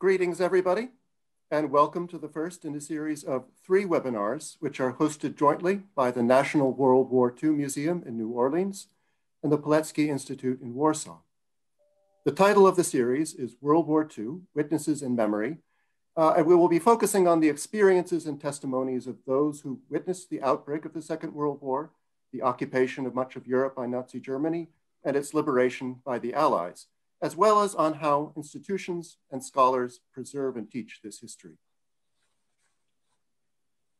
Greetings, everybody, and welcome to the first in a series of 3 webinars, which are hosted jointly by the National World War II Museum in New Orleans and the Pilecki Institute in Warsaw. The title of the series is World War II, Witnesses and Memory, and we will be focusing on the experiences and testimonies of those who witnessed the outbreak of the Second World War, the occupation of much of Europe by Nazi Germany, and its liberation by the Allies, as well as on how institutions and scholars preserve and teach this history.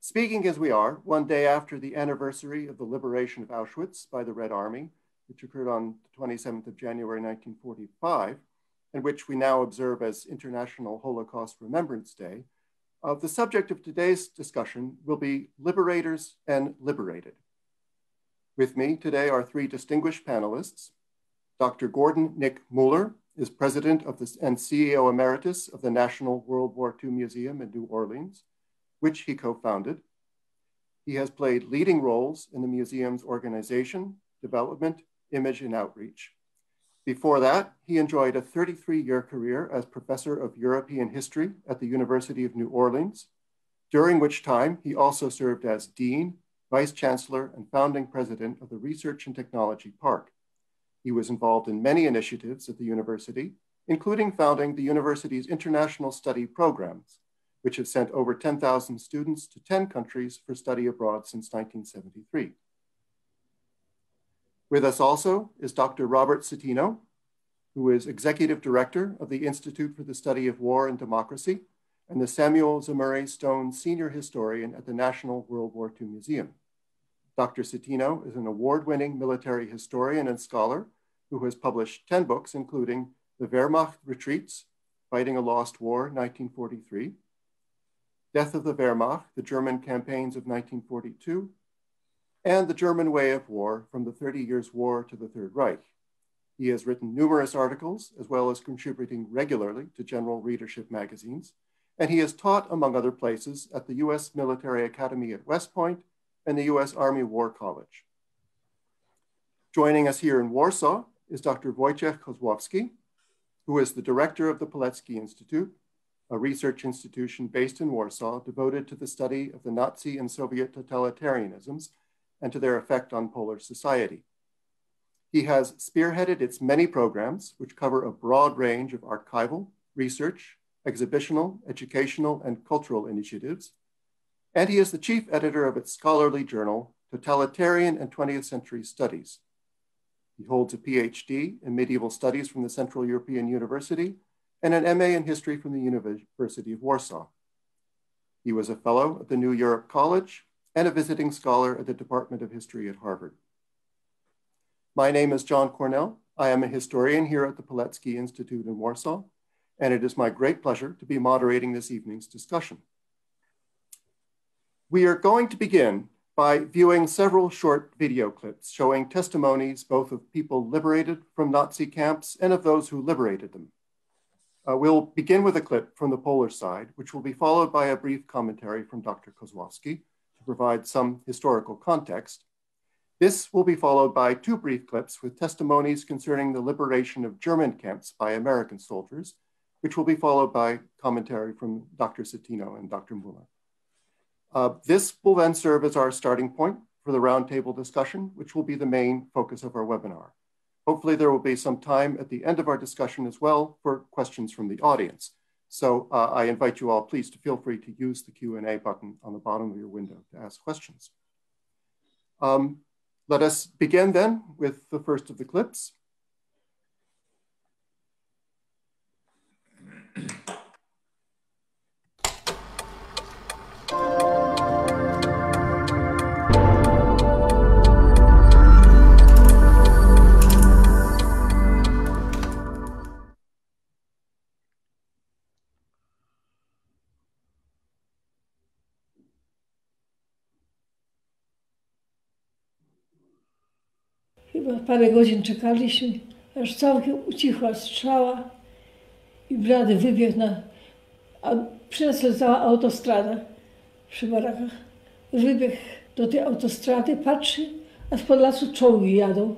Speaking as we are, one day after the anniversary of the liberation of Auschwitz by the Red Army, which occurred on the 27th of January, 1945, and which we now observe as International Holocaust Remembrance Day, the subject of today's discussion will be liberators and liberated. With me today are 3 distinguished panelists. Dr. Gordon Nick Mueller is president of and CEO emeritus of the National World War II Museum in New Orleans, which he co-founded. He has played leading roles in the museum's organization, development, image, and outreach. Before that, he enjoyed a 33-year career as professor of European history at the University of New Orleans, during which time he also served as dean, vice chancellor, and founding president of the Research and Technology Park. He was involved in many initiatives at the university, including founding the university's international study programs, which have sent over 10,000 students to 10 countries for study abroad since 1973. With us also is Dr. Robert Citino, who is executive director of the Institute for the Study of War and Democracy and the Samuel Zemurray Stone Senior Historian at the National World War II Museum. Dr. Citino is an award-winning military historian and scholar who has published 10 books, including The Wehrmacht Retreats, Fighting a Lost War, 1943, Death of the Wehrmacht, The German Campaigns of 1942, and The German Way of War, From the 30 Years' War to the Third Reich. He has written numerous articles, as well as contributing regularly to general readership magazines, and he has taught, among other places, at the U.S. Military Academy at West Point and the U.S. Army War College. Joining us here in Warsaw is Dr. Wojciech Kozłowski, who is the director of the Pilecki Institute, a research institution based in Warsaw devoted to the study of the Nazi and Soviet totalitarianisms and to their effect on Polish society. He has spearheaded its many programs, which cover a broad range of archival, research, exhibitional, educational, and cultural initiatives, and he is the chief editor of its scholarly journal, Totalitarian and 20th Century Studies. He holds a PhD in medieval studies from the Central European University and an MA in history from the University of Warsaw. He was a fellow at the New Europe College and a visiting scholar at the Department of History at Harvard. My name is John Cornell. I am a historian here at the Pilecki Institute in Warsaw, and it is my great pleasure to be moderating this evening's discussion. We are going to begin by viewing several short video clips showing testimonies both of people liberated from Nazi camps and of those who liberated them. We'll begin with a clip from the Polish side, which will be followed by a brief commentary from Dr. Kozłowski to provide some historical context. This will be followed by 2 brief clips with testimonies concerning the liberation of German camps by American soldiers, which will be followed by commentary from Dr. Citino and Dr. Mueller. This will then serve as our starting point for the roundtable discussion, which will be the main focus of our webinar. Hopefully there will be some time at the end of our discussion as well for questions from the audience. So I invite you all, please, to feel free to use the Q&A button on the bottom of your window to ask questions. Let us begin then with the first of the clips. Chyba parę godzin czekaliśmy, aż całkiem ucichła strzała i blady wybiegł przy nas cała autostrada przy barakach. Wybiegł do tej autostrady, patrzy, a spod lasu czołgi jadą.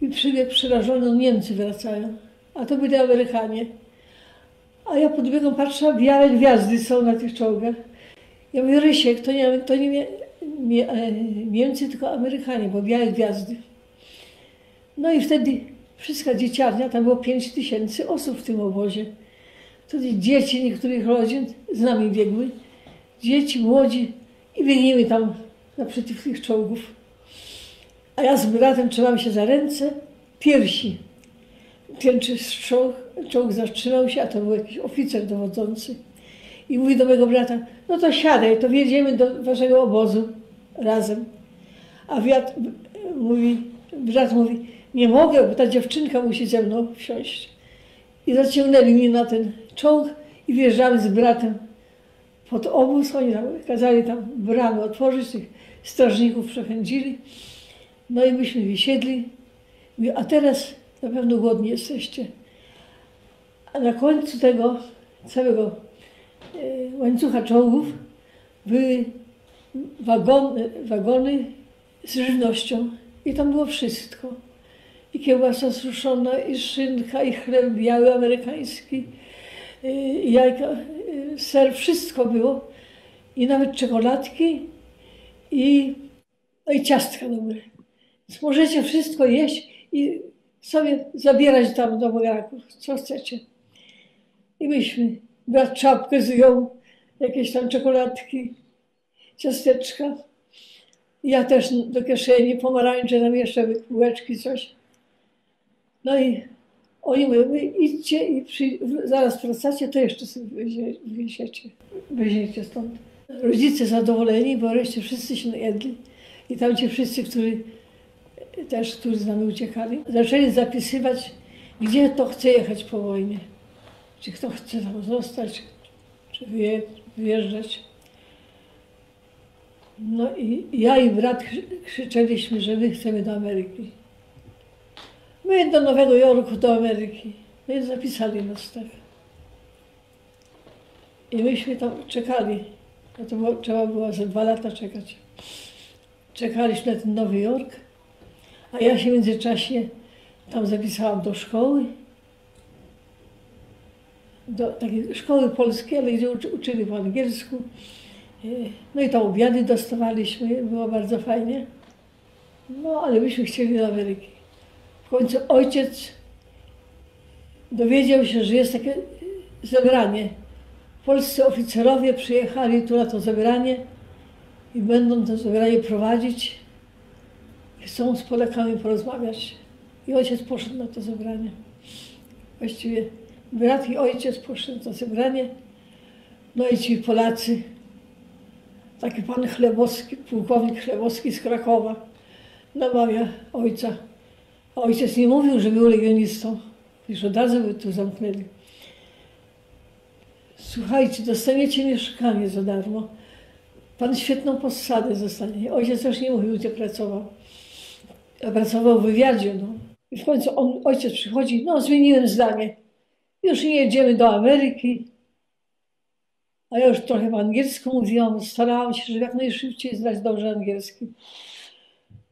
I przybiegł przerażony, Niemcy wracają, a to byli Amerykanie. A ja podbiegam, patrzę, białe gwiazdy są na tych czołgach. Ja mówię, Rysiek, to nie Niemcy, tylko Amerykanie, bo białe gwiazdy. No i wtedy wszystka dzieciarnia, tam było 5000 osób w tym obozie. Wtedy dzieci niektórych rodzin z nami biegły. Dzieci, młodzi i biegniemy tam naprzeciw tych czołgów. A ja z bratem trzymam się za ręce, piersi. Pierwszy czołg zatrzymał się, a to był jakiś oficer dowodzący. I mówi do mojego brata, no to siadaj, to wjedziemy do waszego obozu razem. A brat mówi, nie mogę, bo ta dziewczynka musi ze mną wsiąść. I zaciągnęli mnie na ten czołg i wjeżdżamy z bratem pod obóz. Oni tam kazali tam bramy otworzyć, tych strażników przepędzili. No i myśmy wysiedli. Mówię, a teraz na pewno głodni jesteście. A na końcu tego całego łańcucha czołgów były wagony z żywnością. I tam było wszystko. I kiełbasa suszona, i szynka, i chleb biały amerykański, i jajka, ser, wszystko było. I nawet czekoladki, no i ciastka dobre. Więc możecie wszystko jeść i sobie zabierać tam do bagażu, co chcecie. I myśmy, brat czapkę zjął, jakieś tam czekoladki, ciasteczka. Ja też do kieszeni, pomarańcze, tam jeszcze bułeczki, coś. No i oni mówią, idźcie i zaraz wracacie, to jeszcze sobie weźmiecie stąd. Rodzice zadowoleni, bo wreszcie wszyscy się najedli. I tam ci wszyscy, którzy z nami uciekali, zaczęli zapisywać, gdzie kto chce jechać po wojnie. Czy kto chce tam zostać, czy wyjeżdżać. No i ja i brat krzyczeliśmy, że my chcemy do Ameryki. My do Nowego Jorku, do Ameryki. No i zapisali nas tak. I myśmy tam czekali. No to trzeba było za 2 lata czekać. Czekaliśmy na ten Nowy Jork, a ja się w międzyczasie tam zapisałam do szkoły. Do takiej szkoły polskiej, ale gdzie uczyli po angielsku. No i tam obiady dostawaliśmy, było bardzo fajnie. No ale myśmy chcieli do Ameryki. W końcu ojciec dowiedział się, że jest takie zebranie. Polscy oficerowie przyjechali tu na to zebranie i będą to zebranie prowadzić i chcą z Polakami porozmawiać. I ojciec poszedł na to zebranie. Właściwie brat i ojciec poszedł na to zebranie. No i ci Polacy, taki pan Chlebowski, pułkownik Chlebowski z Krakowa, namawia ojca. A ojciec nie mówił, że był legionistą, już od razu by tu zamknęli. Słuchajcie, dostaniecie mieszkanie za darmo. Pan świetną posadę zostanie. Ojciec też nie mówił, gdzie pracował. A pracował w wywiadzie. No. I w końcu ojciec przychodzi, no zmieniłem zdanie. Już nie jedziemy do Ameryki. A ja już trochę po angielsku mówiłam, starałam się, żeby jak najszybciej znać dobrze angielski.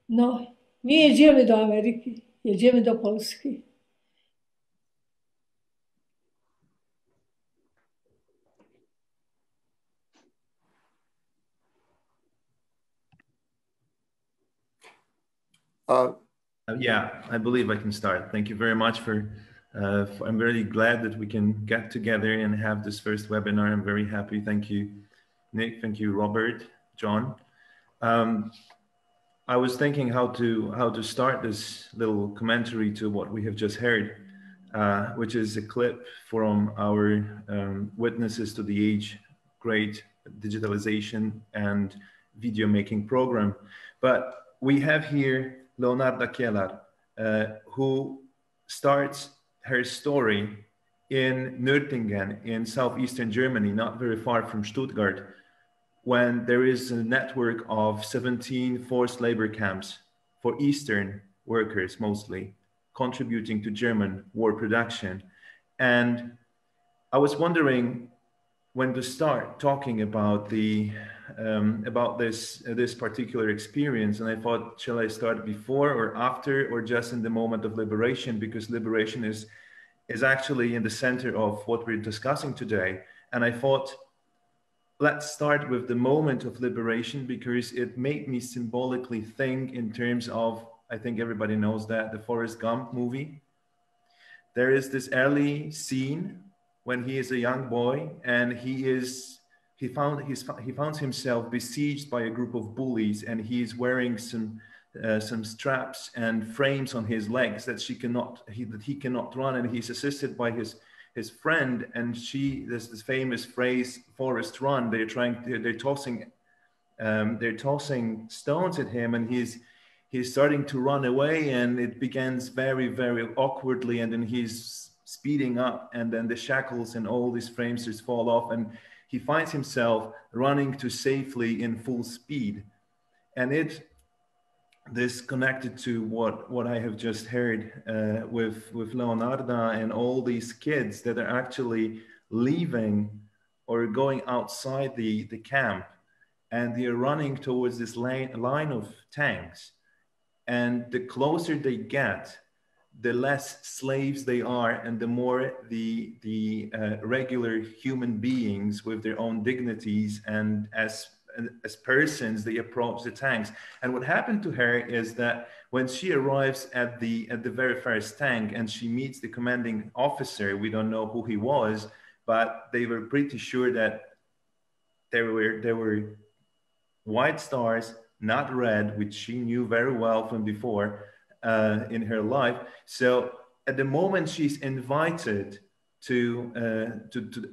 No, nie jedziemy do Ameryki, jedziemy do Polski. Yeah, I believe I can start. Thank you very much I'm very glad that we can get together and have this first webinar. I'm very happy. Thank you, Nick. Thank you, Robert, John. I was thinking how to start this little commentary to what we have just heard, which is a clip from our Witnesses to the Age Great Digitalization and Video Making Program. But we have here Leonarda Kielar, who starts her story in Nürtingen in southeastern Germany, not very far from Stuttgart, when there is a network of 17 forced labor camps for Eastern workers mostly, contributing to German war production. And I was wondering when to start talking about this particular experience, and I thought, shall I start before or after, or just in the moment of liberation? Because liberation is is actually in the center of what we're discussing today. And I thought, let's start with the moment of liberation, because it made me symbolically think in terms of, I think everybody knows that, the Forrest Gump movie. There is this early scene when he is a young boy and he found himself besieged by a group of bullies, and he is wearing some straps and frames on his legs that he cannot run, and he's assisted by his friend, and there's this famous phrase, "Forrest run." They're tossing stones at him, and he's starting to run away, and it begins very, very awkwardly, and then he's speeding up, and then the shackles and all these frames just fall off, and he finds himself running to safely in full speed. And this connected to what I have just heard with Leonarda and all these kids that are actually leaving or going outside the camp, and they are running towards this line of tanks. And the closer they get, the less slaves they are, and the more the regular human beings with their own dignities and as persons, they approach the tanks. And what happened to her is that when she arrives at the very first tank and she meets the commanding officer, we don't know who he was, but they were pretty sure that there were white stars, not red, which she knew very well from before in her life. So at the moment she's invited to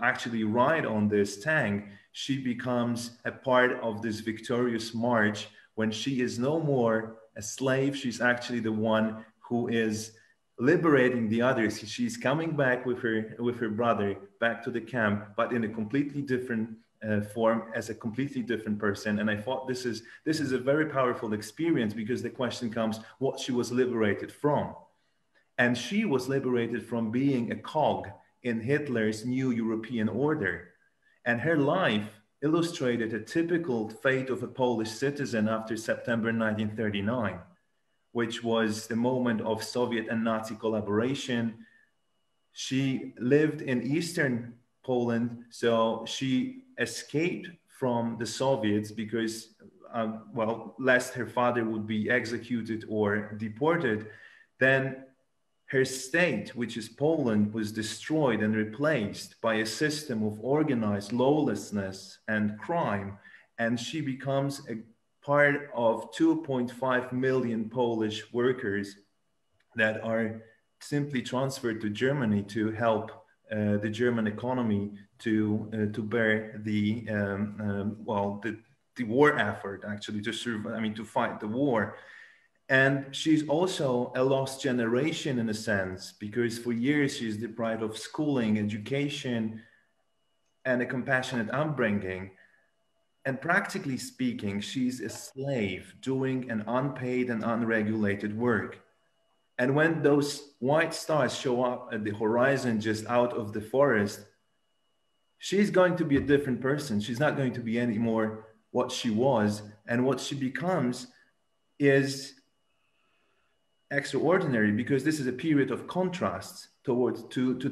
actually ride on this tank, she becomes a part of this victorious march when she is no more a slave. She's actually the one who is liberating the others. She's coming back with her brother back to the camp, but in a completely different form, as a completely different person. And I thought this is a very powerful experience, because the question comes, what she was liberated from. And she was liberated from being a cog in Hitler's new European order. And her life illustrated a typical fate of a Polish citizen after September 1939, which was the moment of Soviet and Nazi collaboration. She lived in Eastern Poland, so she escaped from the Soviets because, lest her father would be executed or deported. Then her state, which is Poland, was destroyed and replaced by a system of organized lawlessness and crime. And she becomes a part of 2.5 million Polish workers that are simply transferred to Germany to help the German economy to bear the war effort, actually, to fight the war. And she's also a lost generation in a sense, because for years she's deprived of schooling, education, and a compassionate upbringing. And practically speaking, she's a slave doing an unpaid and unregulated work. And when those white stars show up at the horizon just out of the forest, she's going to be a different person. She's not going to be anymore what she was. And what she becomes is extraordinary, because this is a period of contrasts to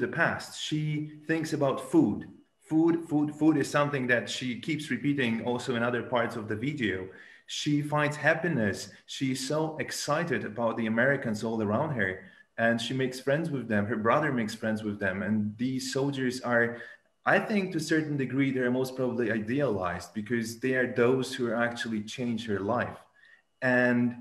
the past. She thinks about food. Food is something that she keeps repeating also in other parts of the video. She finds happiness. She's so excited about the Americans all around her, and she makes friends with them. Her brother makes friends with them. And these soldiers are, I think to a certain degree, they're most probably idealized, because they are those who actually change her life. And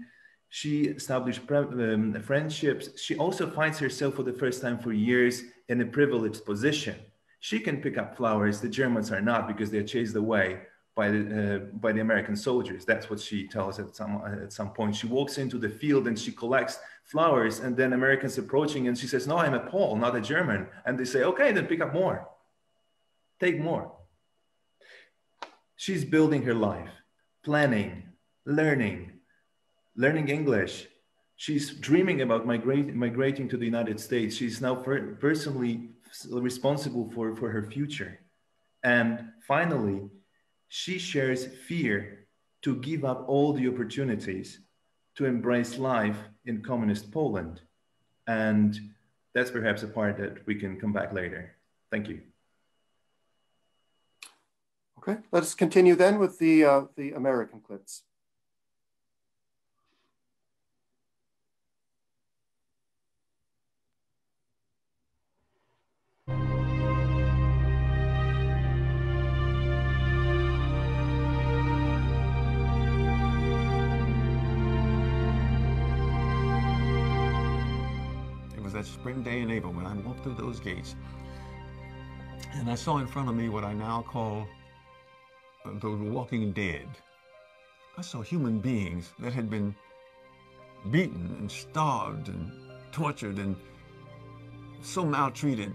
she established friendships. She also finds herself for the first time for years in a privileged position. She can pick up flowers. The Germans are not, because they're chased away by the American soldiers. That's what she tells at some point. She walks into the field and she collects flowers, and then Americans approaching, and she says, "No, I'm a Pole, not a German." And they say, "Okay, then pick up more. Take more." She's building her life, planning, learning English. She's dreaming about migrating to the United States. She's now personally responsible for her future. And finally, she shares fear to give up all the opportunities to embrace life in communist Poland. And that's perhaps a part that we can come back later. Thank you. Okay, let us continue then with the American clips. It was that spring day in April when I walked through those gates, and I saw in front of me what I now call the walking dead. I saw human beings that had been beaten and starved and tortured and so maltreated.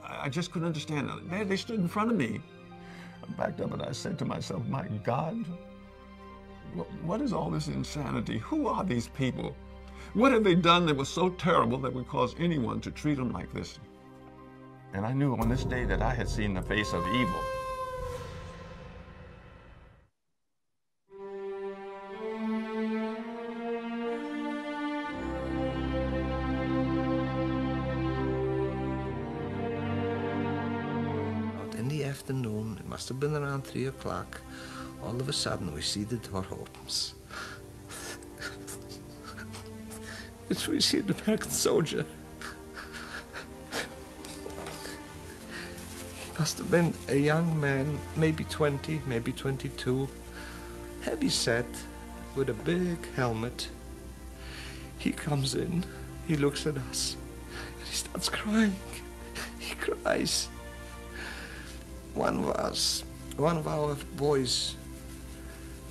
I just couldn't understand it. There they stood in front of me. I backed up and I said to myself, my God, what is all this insanity? Who are these people? What have they done that was so terrible that would cause anyone to treat them like this? And I knew on this day that I had seen the face of evil. In the afternoon, it must have been around 3 o'clock, all of a sudden we see the door opens. It's we see an American soldier. He must have been a young man, maybe 20, maybe 22, heavy set, with a big helmet. He comes in, he looks at us, and he starts crying. He cries. One of our boys,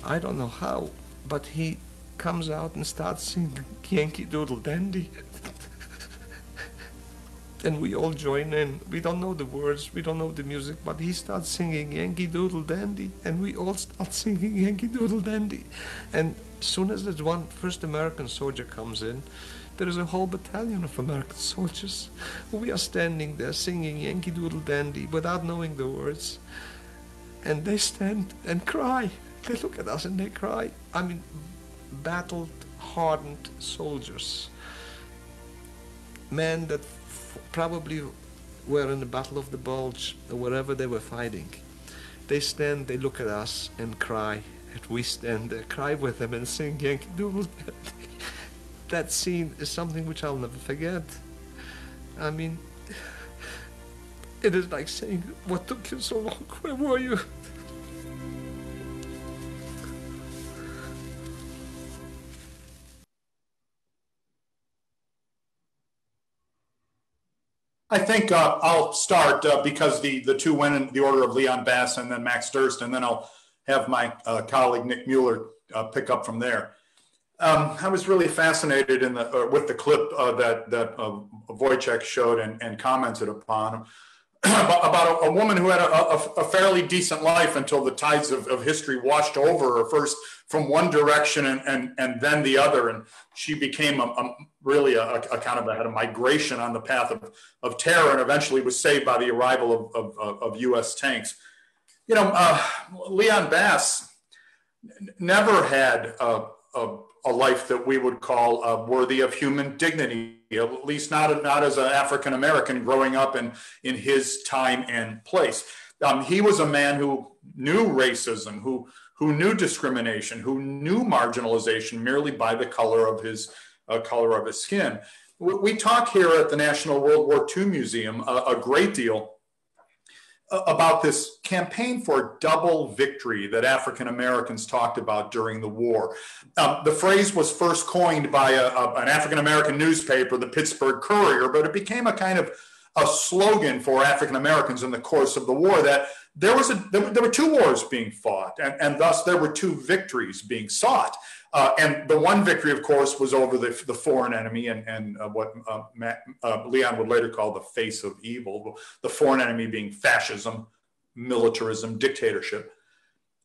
I don't know how, but he comes out and starts singing Yankee Doodle Dandy. And we all join in. We don't know the words, we don't know the music, but he starts singing Yankee Doodle Dandy, and we all start singing Yankee Doodle Dandy. And as soon as that one first American soldier comes in, there is a whole battalion of American soldiers. We are standing there singing Yankee Doodle Dandy without knowing the words. And they stand and cry. They look at us and they cry. I mean, battled, hardened soldiers. Men that probably were in the Battle of the Bulge or wherever they were fighting. They stand, they look at us and cry. And we stand there, cry with them and sing Yankee Doodle Dandy. That scene is something which I'll never forget. I mean, it is like saying, what took you so long? Where were you? I think I'll start because the two went in the order of Leon Bass and then Max Durst, and then I'll have my colleague Nick Mueller pick up from there. I was really fascinated with the clip that Wojciech showed and commented upon about a woman who had a fairly decent life until the tides of history washed over her, first from one direction and then the other. And she became really a kind of had a migration on the path of terror, and eventually was saved by the arrival of U.S. tanks. You know, Leon Bass never had a life that we would call worthy of human dignity, at least not as an African American growing up in his time and place. He was a man who knew racism, who knew discrimination, who knew marginalization merely by the color of his skin. We talk here at the National World War II Museum a great deal about this campaign for double victory that African Americans talked about during the war. The phrase was first coined by an African American newspaper, the Pittsburgh Courier, but it became a kind of a slogan for African Americans in the course of the war, that there were two wars being fought, and thus there were two victories being sought. And the one victory, of course, was over the foreign enemy and what Leon would later call the face of evil, the foreign enemy being fascism, militarism, dictatorship.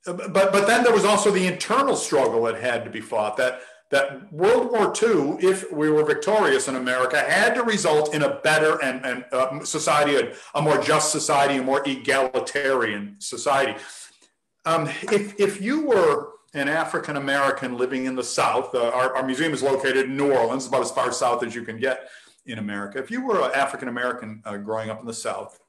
But then there was also the internal struggle that had to be fought, that World War II, if we were victorious in America, had to result in a better and society, a more just society, a more egalitarian society. If you were an African American living in the South, our museum is located in New Orleans, about as far south as you can get in America. If you were an African-American growing up in the South,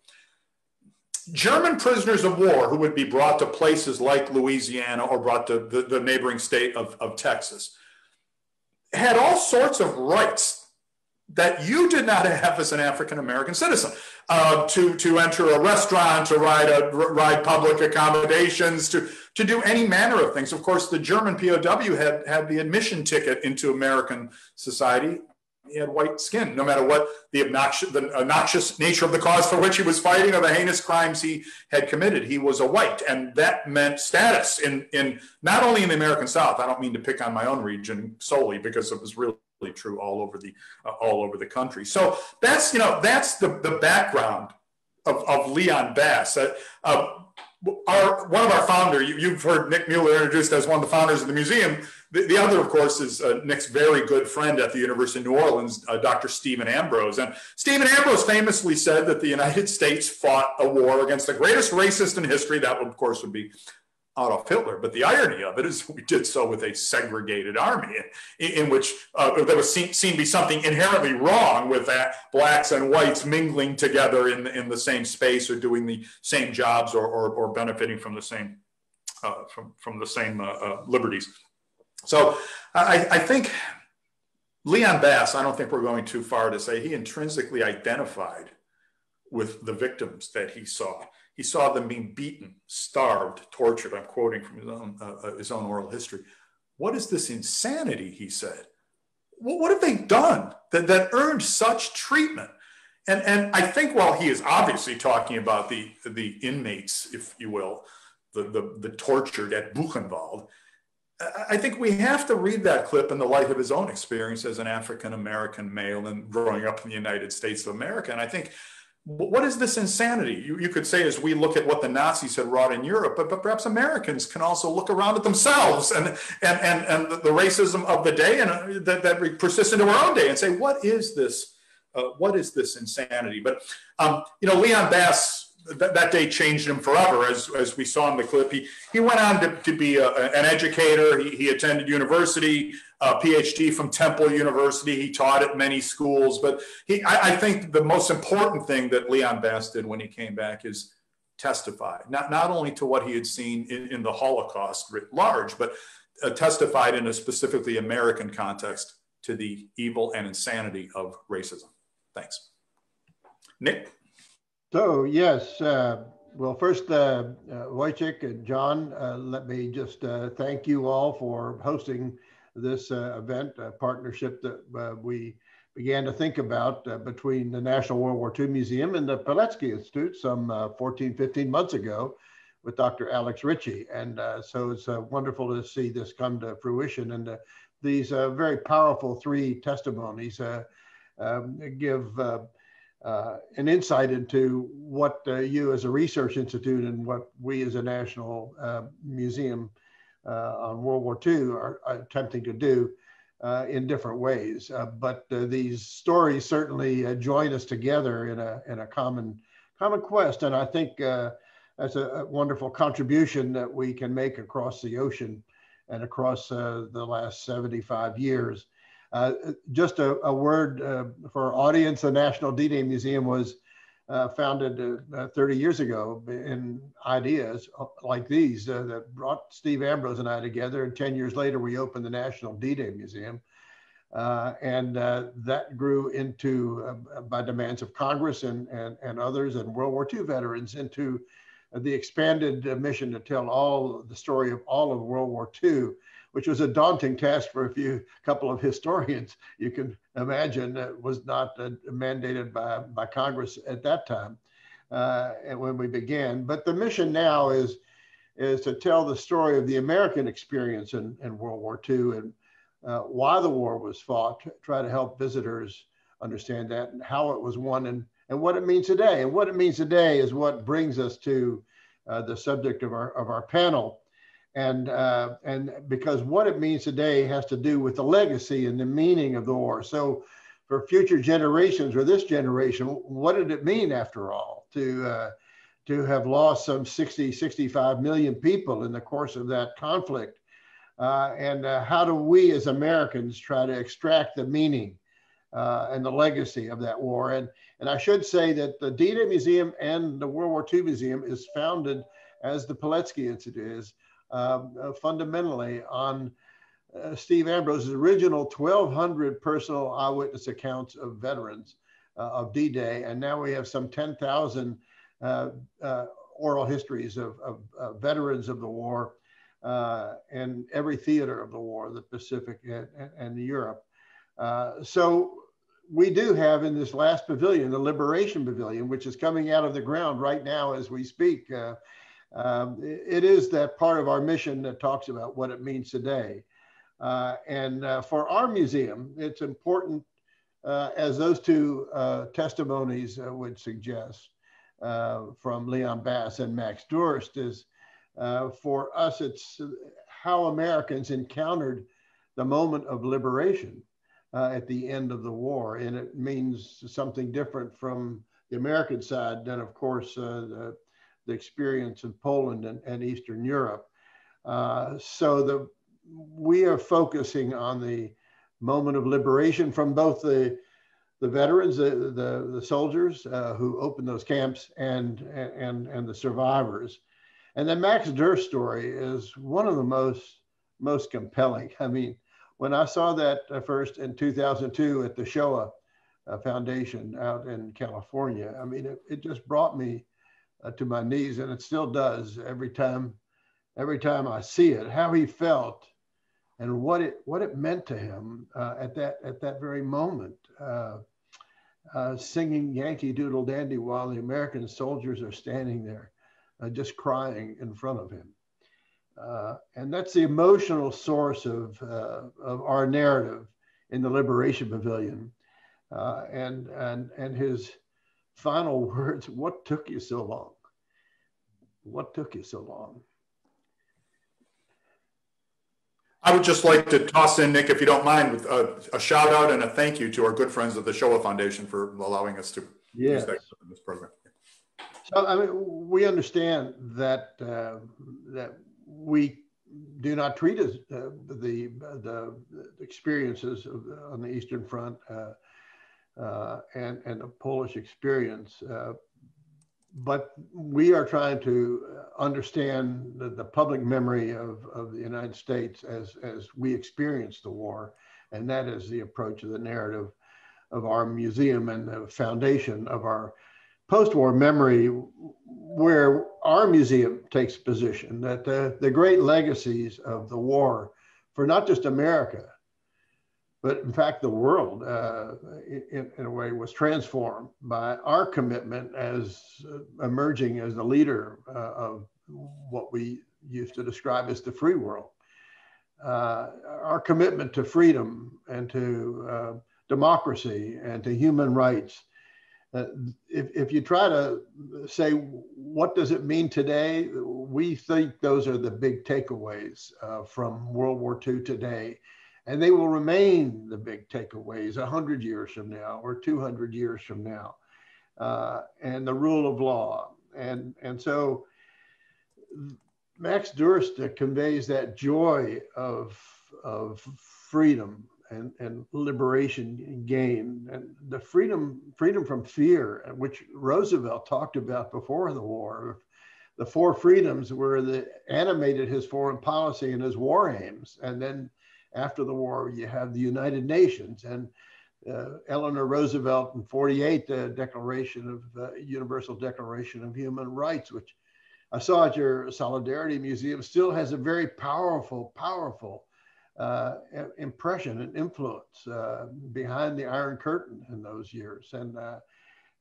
German prisoners of war who would be brought to places like Louisiana or brought to the neighboring state of Texas had all sorts of rights that you did not have as an African-American citizen, to enter a restaurant, to ride public accommodations, to do any manner of things. Of course, the German POW had the admission ticket into American society. He had white skin, no matter what the obnoxious nature of the cause for which he was fighting or the heinous crimes he had committed. He was a white, and that meant status in not only in the American South. I don't mean to pick on my own region solely, because it was really true all over the country. So that's the background of Leon Bass. One of our founder, you've heard Nick Mueller introduced as one of the founders of the museum. The other, of course, is Nick's very good friend at the University of New Orleans, Dr. Stephen Ambrose. And Stephen Ambrose famously said that the United States fought a war against the greatest racist in history. That, of course, would be Adolf Hitler. But the irony of it is we did so with a segregated army in which there was seen to be something inherently wrong with that, blacks and whites mingling together in the same space or doing the same jobs or benefiting from the same from the same liberties. So I think Leon Bass, I don't think we're going too far to say he intrinsically identified with the victims that he saw. He saw them being beaten, starved, tortured. I'm quoting from his own oral history. What is this insanity, he said? What have they done that earned such treatment? And I think while he is obviously talking about the inmates, if you will, the tortured at Buchenwald, I think we have to read that clip in the light of his own experience as an African-American male and growing up in the United States of America. And I think, what is this insanity? You could say, as we look at what the Nazis had wrought in Europe, but perhaps Americans can also look around at themselves and the racism of the day and that persists into our own day and say, what is this insanity? But Leon Bass, that day changed him forever, as we saw in the clip. He went on to be an educator. He attended university, a PhD from Temple University. He taught at many schools. But I think the most important thing that Leon Bass did when he came back is testify, not only to what he had seen in the Holocaust writ large, but testified in a specifically American context to the evil and insanity of racism. Thanks. Nick? So, yes, well, first, Wojciech and John, let me just thank you all for hosting this event, a partnership that we began to think about between the National World War II Museum and the Pilecki Institute some 15 months ago with Dr. Alex Ritchie. And so it's wonderful to see this come to fruition. And these very powerful three testimonies give an insight into what you as a research institute and what we as a national museum on World War II are attempting to do in different ways. But these stories certainly join us together in a common quest. And I think that's a wonderful contribution that we can make across the ocean and across the last 75 years. Just a word for our audience, the National D-Day Museum was founded 30 years ago in ideas like these that brought Steve Ambrose and I together. And 10 years later, we opened the National D-Day Museum. And that grew into, by demands of Congress and others and World War II veterans, into the expanded mission to tell the story of all of World War II, which was a daunting task for a couple of historians. You can imagine it was not mandated by Congress at that time and when we began. But the mission now is to tell the story of the American experience in World War II and why the war was fought, try to help visitors understand that and how it was won and what it means today. And what it means today is what brings us to the subject of our panel. And because what it means today has to do with the legacy and the meaning of the war. So for future generations or this generation, what did it mean after all to have lost some 65 million people in the course of that conflict? And how do we as Americans try to extract the meaning and the legacy of that war. And I should say that the D-Day Museum and the World War II Museum is founded, as the Pilecki Institute is, fundamentally on Steve Ambrose's original 1,200 personal eyewitness accounts of veterans of D-Day. And now we have some 10,000 oral histories of veterans of the war and every theater of the war, the Pacific and Europe. So we do have in this last pavilion, the Liberation Pavilion, which is coming out of the ground right now as we speak. It is that part of our mission that talks about what it means today. And for our museum, it's important, as those two testimonies would suggest, from Leon Bass and Max Durst, is for us, it's how Americans encountered the moment of liberation at the end of the war. And it means something different from the American side than, of course, the experience of Poland and Eastern Europe. So we are focusing on the moment of liberation from both the veterans, the soldiers who opened those camps, and the survivors. And the Max Durst story is one of the most compelling. I mean, when I saw that first in 2002 at the Shoah Foundation out in California, I mean, it just brought me to my knees, and it still does every time I see it, how he felt and what it meant to him at that very moment. Singing Yankee Doodle Dandy while the American soldiers are standing there just crying in front of him. And that's the emotional source of our narrative in the Liberation Pavilion. And his final words, "What took you so long? What took you so long?" I would just like to toss in, Nick, if you don't mind, with a shout out and a thank you to our good friends at the Shoah Foundation for allowing us to use that in this program. So, I mean, we understand that that we do not treat as the experiences on the Eastern Front and the Polish experience, but we are trying to understand the public memory of the United States as we experience the war, and that is the approach of the narrative of our museum and the foundation of our post-war memory, where our museum takes position that the great legacies of the war for not just America, but in fact the world in a way was transformed by our commitment as emerging as the leader of what we used to describe as the free world. Our commitment to freedom and to democracy and to human rights. If you try to say, what does it mean today? We think those are the big takeaways from World War II today. And they will remain the big takeaways 100 years from now or 200 years from now. And the rule of law. And so Max Durst conveys that joy of freedom and liberation gained, and the freedom from fear, which Roosevelt talked about before the war. The four freedoms were animated his foreign policy and his war aims. And then after the war, you have the United Nations and Eleanor Roosevelt in '48, the Declaration of Universal Declaration of Human Rights, which I saw at your Solidarity Museum, still has a very powerful impression and influence behind the Iron Curtain in those years.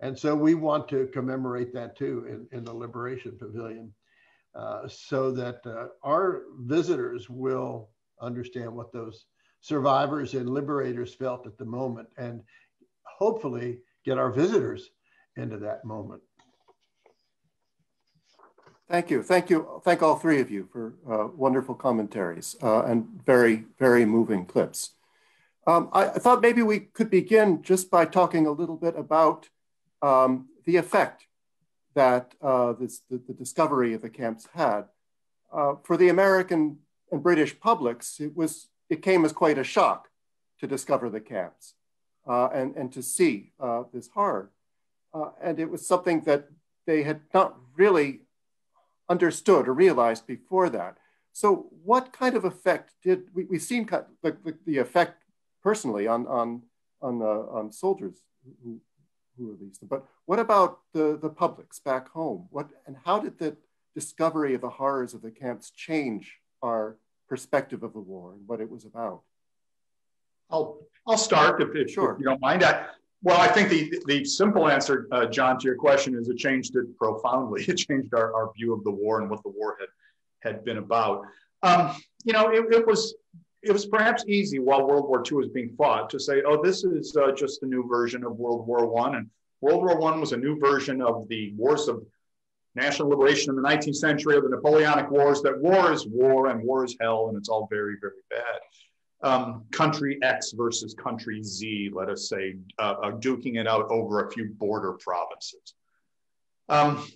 And so we want to commemorate that too in the Liberation Pavilion so that our visitors will understand what those survivors and liberators felt at the moment, and hopefully get our visitors into that moment. Thank you. Thank you. Thank all three of you for wonderful commentaries and very, very moving clips. I thought maybe we could begin just by talking a little bit about the effect that the discovery of the camps had. For the American and British publics, it came as quite a shock to discover the camps. and to see this horror. And it was something that they had not really understood or realized before that. So what kind of effect did, we've seen the effect personally on soldiers who released them, but what about the publics back home? And how did the discovery of the horrors of the camps change our perspective of the war and what it was about? I'll start if Sure. you don't mind. I think the simple answer, John, to your question is it changed it profoundly. It changed our view of the war and what the war had been about. It was perhaps easy while World War II was being fought to say, oh, this is just a new version of World War I. And World War I was a new version of the wars of national liberation in the 19th century, of the Napoleonic Wars, that war is war and war is hell, and it's all very, very bad. Country X versus country Z, let us say, duking it out over a few border provinces.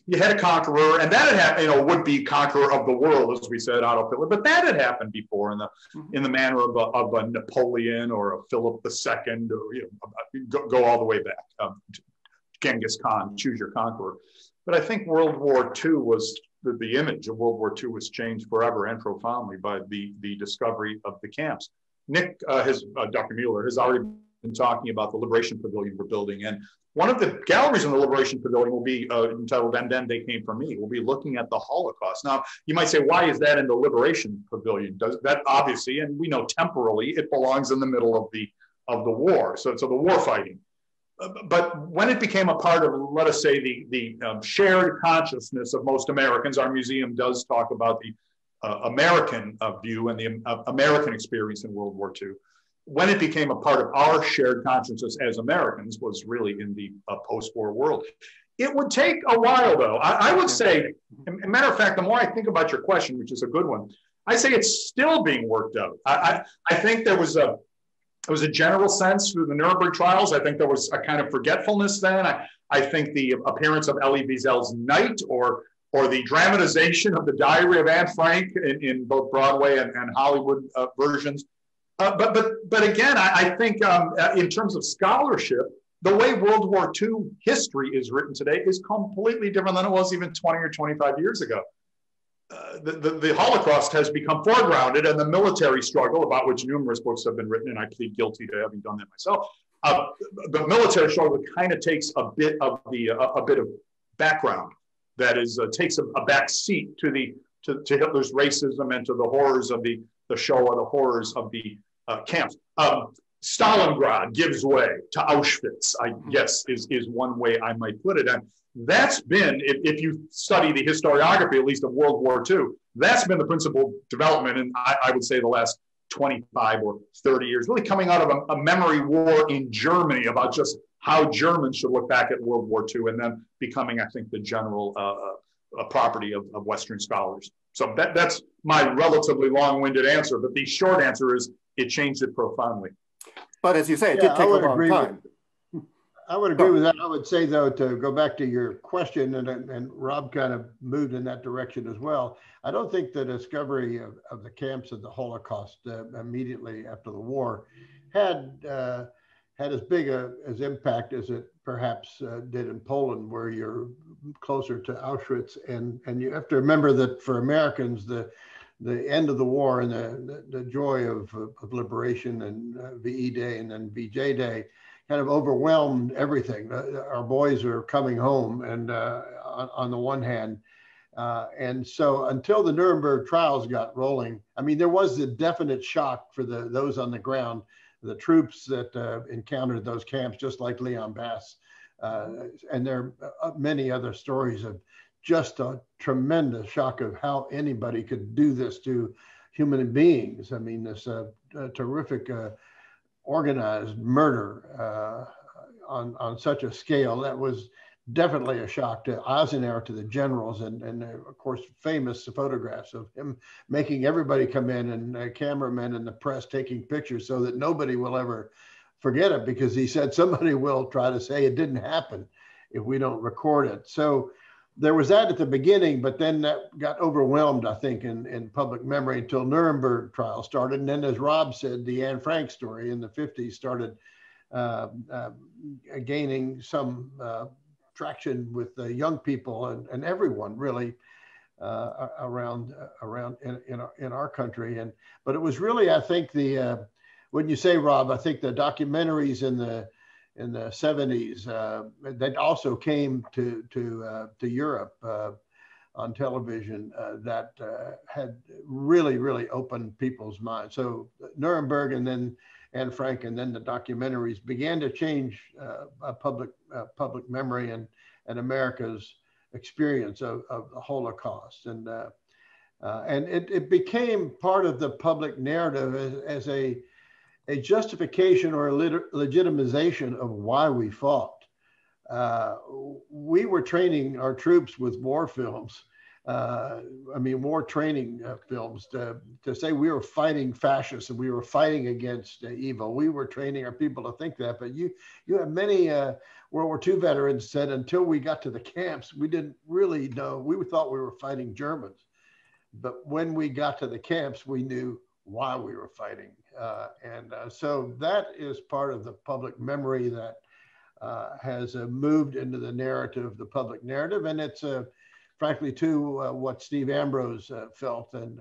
You had a conqueror, and that had happened, would-be conqueror of the world, as we said, Adolf Hitler, but that had happened before in the manner of a Napoleon or a Philip II, or go all the way back to Genghis Khan, choose your conqueror. But I think World War II was, the image of World War II was changed forever and profoundly by the discovery of the camps. Nick, Dr. Mueller, has already been talking about the Liberation Pavilion we're building. And one of the galleries in the Liberation Pavilion will be entitled And Then They Came For Me. We'll be looking at the Holocaust. Now, you might say, why is that in the Liberation Pavilion? Does that obviously, and we know temporally, it belongs in the middle of the war. So the war fighting. But when it became a part of, let us say, the shared consciousness of most Americans, our museum does talk about the American view and the American experience in World War II. When it became a part of our shared consciousness as Americans was really in the post-war world. It would take a while, though. I would say, as a matter of fact, the more I think about your question, which is a good one, I say it's still being worked out. I think there was a general sense through the Nuremberg trials. I think there was a kind of forgetfulness then. I think the appearance of Elie Wiesel's Night or the dramatization of the Diary of Anne Frank in both Broadway and Hollywood versions. But again, I think in terms of scholarship, the way World War II history is written today is completely different than it was even 20 or 25 years ago. The Holocaust has become foregrounded, and the military struggle, about which numerous books have been written, and I plead guilty to having done that myself. The military struggle kind of takes a bit of background, that is, takes a back seat to Hitler's racism and to the horrors of the Shoah, the horrors of the camps. Stalingrad gives way to Auschwitz, I guess, is one way I might put it. And that's been, if you study the historiography, at least of World War II, that's been the principal development in, I would say, the last 25 or 30 years, really coming out of a memory war in Germany about just how Germans should look back at World War II, and then becoming, I think, the general property of Western scholars. So that's my relatively long-winded answer, but the short answer is it changed it profoundly. But as you say, it did take a long time. I would agree with that. I would say, though, to go back to your question, and Rob kind of moved in that direction as well, I don't think the discovery of the camps of the Holocaust immediately after the war had as big as impact as it perhaps did in Poland, where you're closer to Auschwitz. And you have to remember that for Americans, the end of the war and the joy of liberation and VE Day and then VJ Day kind of overwhelmed everything. Our boys are coming home, and on the one hand, and so until the Nuremberg trials got rolling, I mean, there was a definite shock for those on the ground, the troops that encountered those camps, just like Leon Bass. And there are many other stories of just a tremendous shock of how anybody could do this to human beings. I mean, this terrific organized murder on such a scale that was definitely a shock to Eisenhower, to the generals, and of course famous photographs of him making everybody come in, and cameramen and the press taking pictures so that nobody will ever forget it, because he said somebody will try to say it didn't happen if we don't record it. So there was that at the beginning, but then that got overwhelmed, I think, in public memory until Nuremberg trial started. And then, as Rob said, the Anne Frank story in the 50s started gaining some traction with young people and everyone really around in our country. But it was really, I think, wouldn't you say, Rob? I think the documentaries in the 70s that also came to Europe on television that had really opened people's minds. So Nuremberg and then Anne Frank and then the documentaries began to change public memory and America's experience of the Holocaust. And it became part of the public narrative as a justification or a legitimization of why we fought. We were training our troops with war films. War training films to say we were fighting fascists and we were fighting against evil. We were training our people to think that. But you have many World War II veterans said until we got to the camps, we didn't really know. We thought we were fighting Germans. But when we got to the camps, we knew why we were fighting. So that is part of the public memory that has moved into the narrative, the public narrative. And it's frankly, too, what Steve Ambrose felt and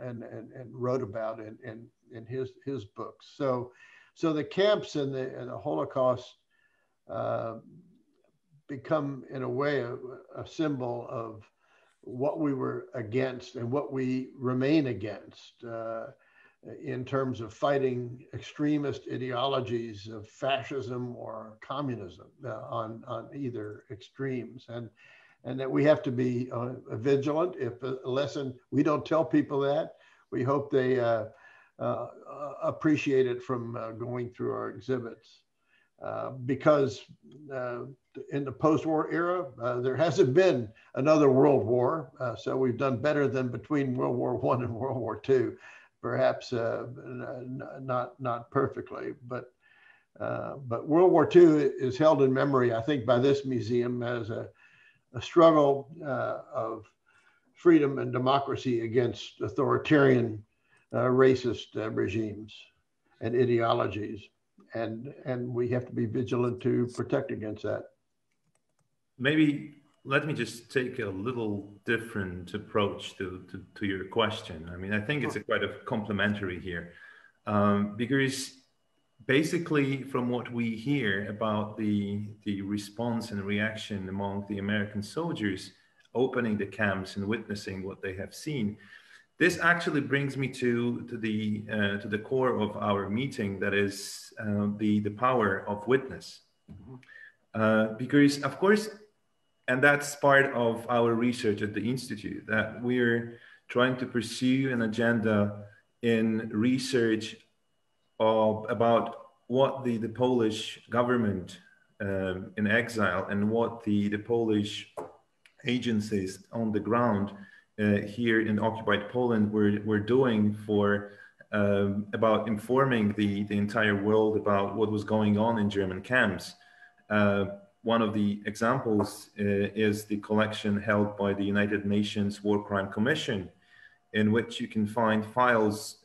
wrote about in his books. So the camps and the Holocaust become, in a way, a symbol of what we were against and what we remain against in terms of fighting extremist ideologies of fascism or communism on either extremes. And that we have to be vigilant. If a lesson, we don't tell people that. We hope they appreciate it from going through our exhibits. Because in the post-war era, there hasn't been another world war. So we've done better than between World War I and World War II. Perhaps not perfectly, but World War II is held in memory, I think, by this museum as a struggle of freedom and democracy against authoritarian racist regimes and ideologies. And we have to be vigilant to protect against that. Maybe let me just take a little different approach to your question. I mean, I think it's a quite a complementary here because basically from what we hear about the response and reaction among the American soldiers opening the camps and witnessing what they have seen, this actually brings me to the core of our meeting, that is the power of witness. Because of course, and that's part of our research at the Institute, that we're trying to pursue an agenda in research about what the Polish government in exile and what the Polish agencies on the ground here in occupied Poland were doing for about informing the entire world about what was going on in German camps. One of the examples is the collection held by the United Nations War Crime Commission, in which you can find files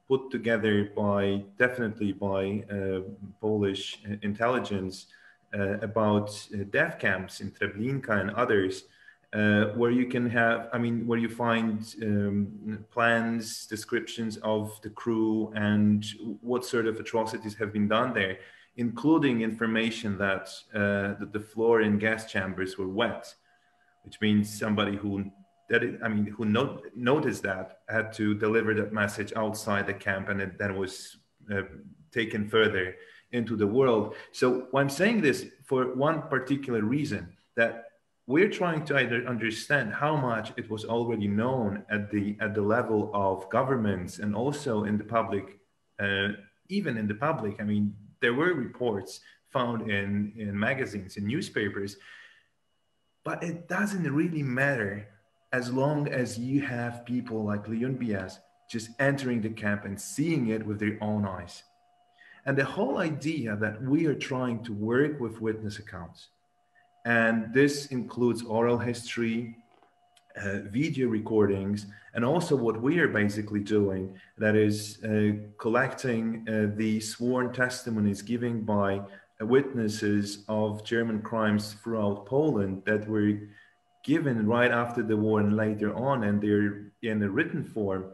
put together definitely by Polish intelligence about death camps in Treblinka and others, where you can have, where you find plans, descriptions of the crew and what sort of atrocities have been done there, including information that the floor in gas chambers were wet, which means somebody who noticed that had to deliver that message outside the camp, and it then was taken further into the world. So I'm saying this for one particular reason, that we're trying to understand how much it was already known at the level of governments and also in the public, even in the public. I mean, there were reports found in magazines, in newspapers, but it doesn't really matter as long as you have people like Leon Bias just entering the camp and seeing it with their own eyes. And the whole idea that we are trying to work with witness accounts, and this includes oral history, video recordings, and also what we are basically doing, that is collecting the sworn testimonies given by witnesses of German crimes throughout Poland that were given right after the war and later on, and they're in a written form.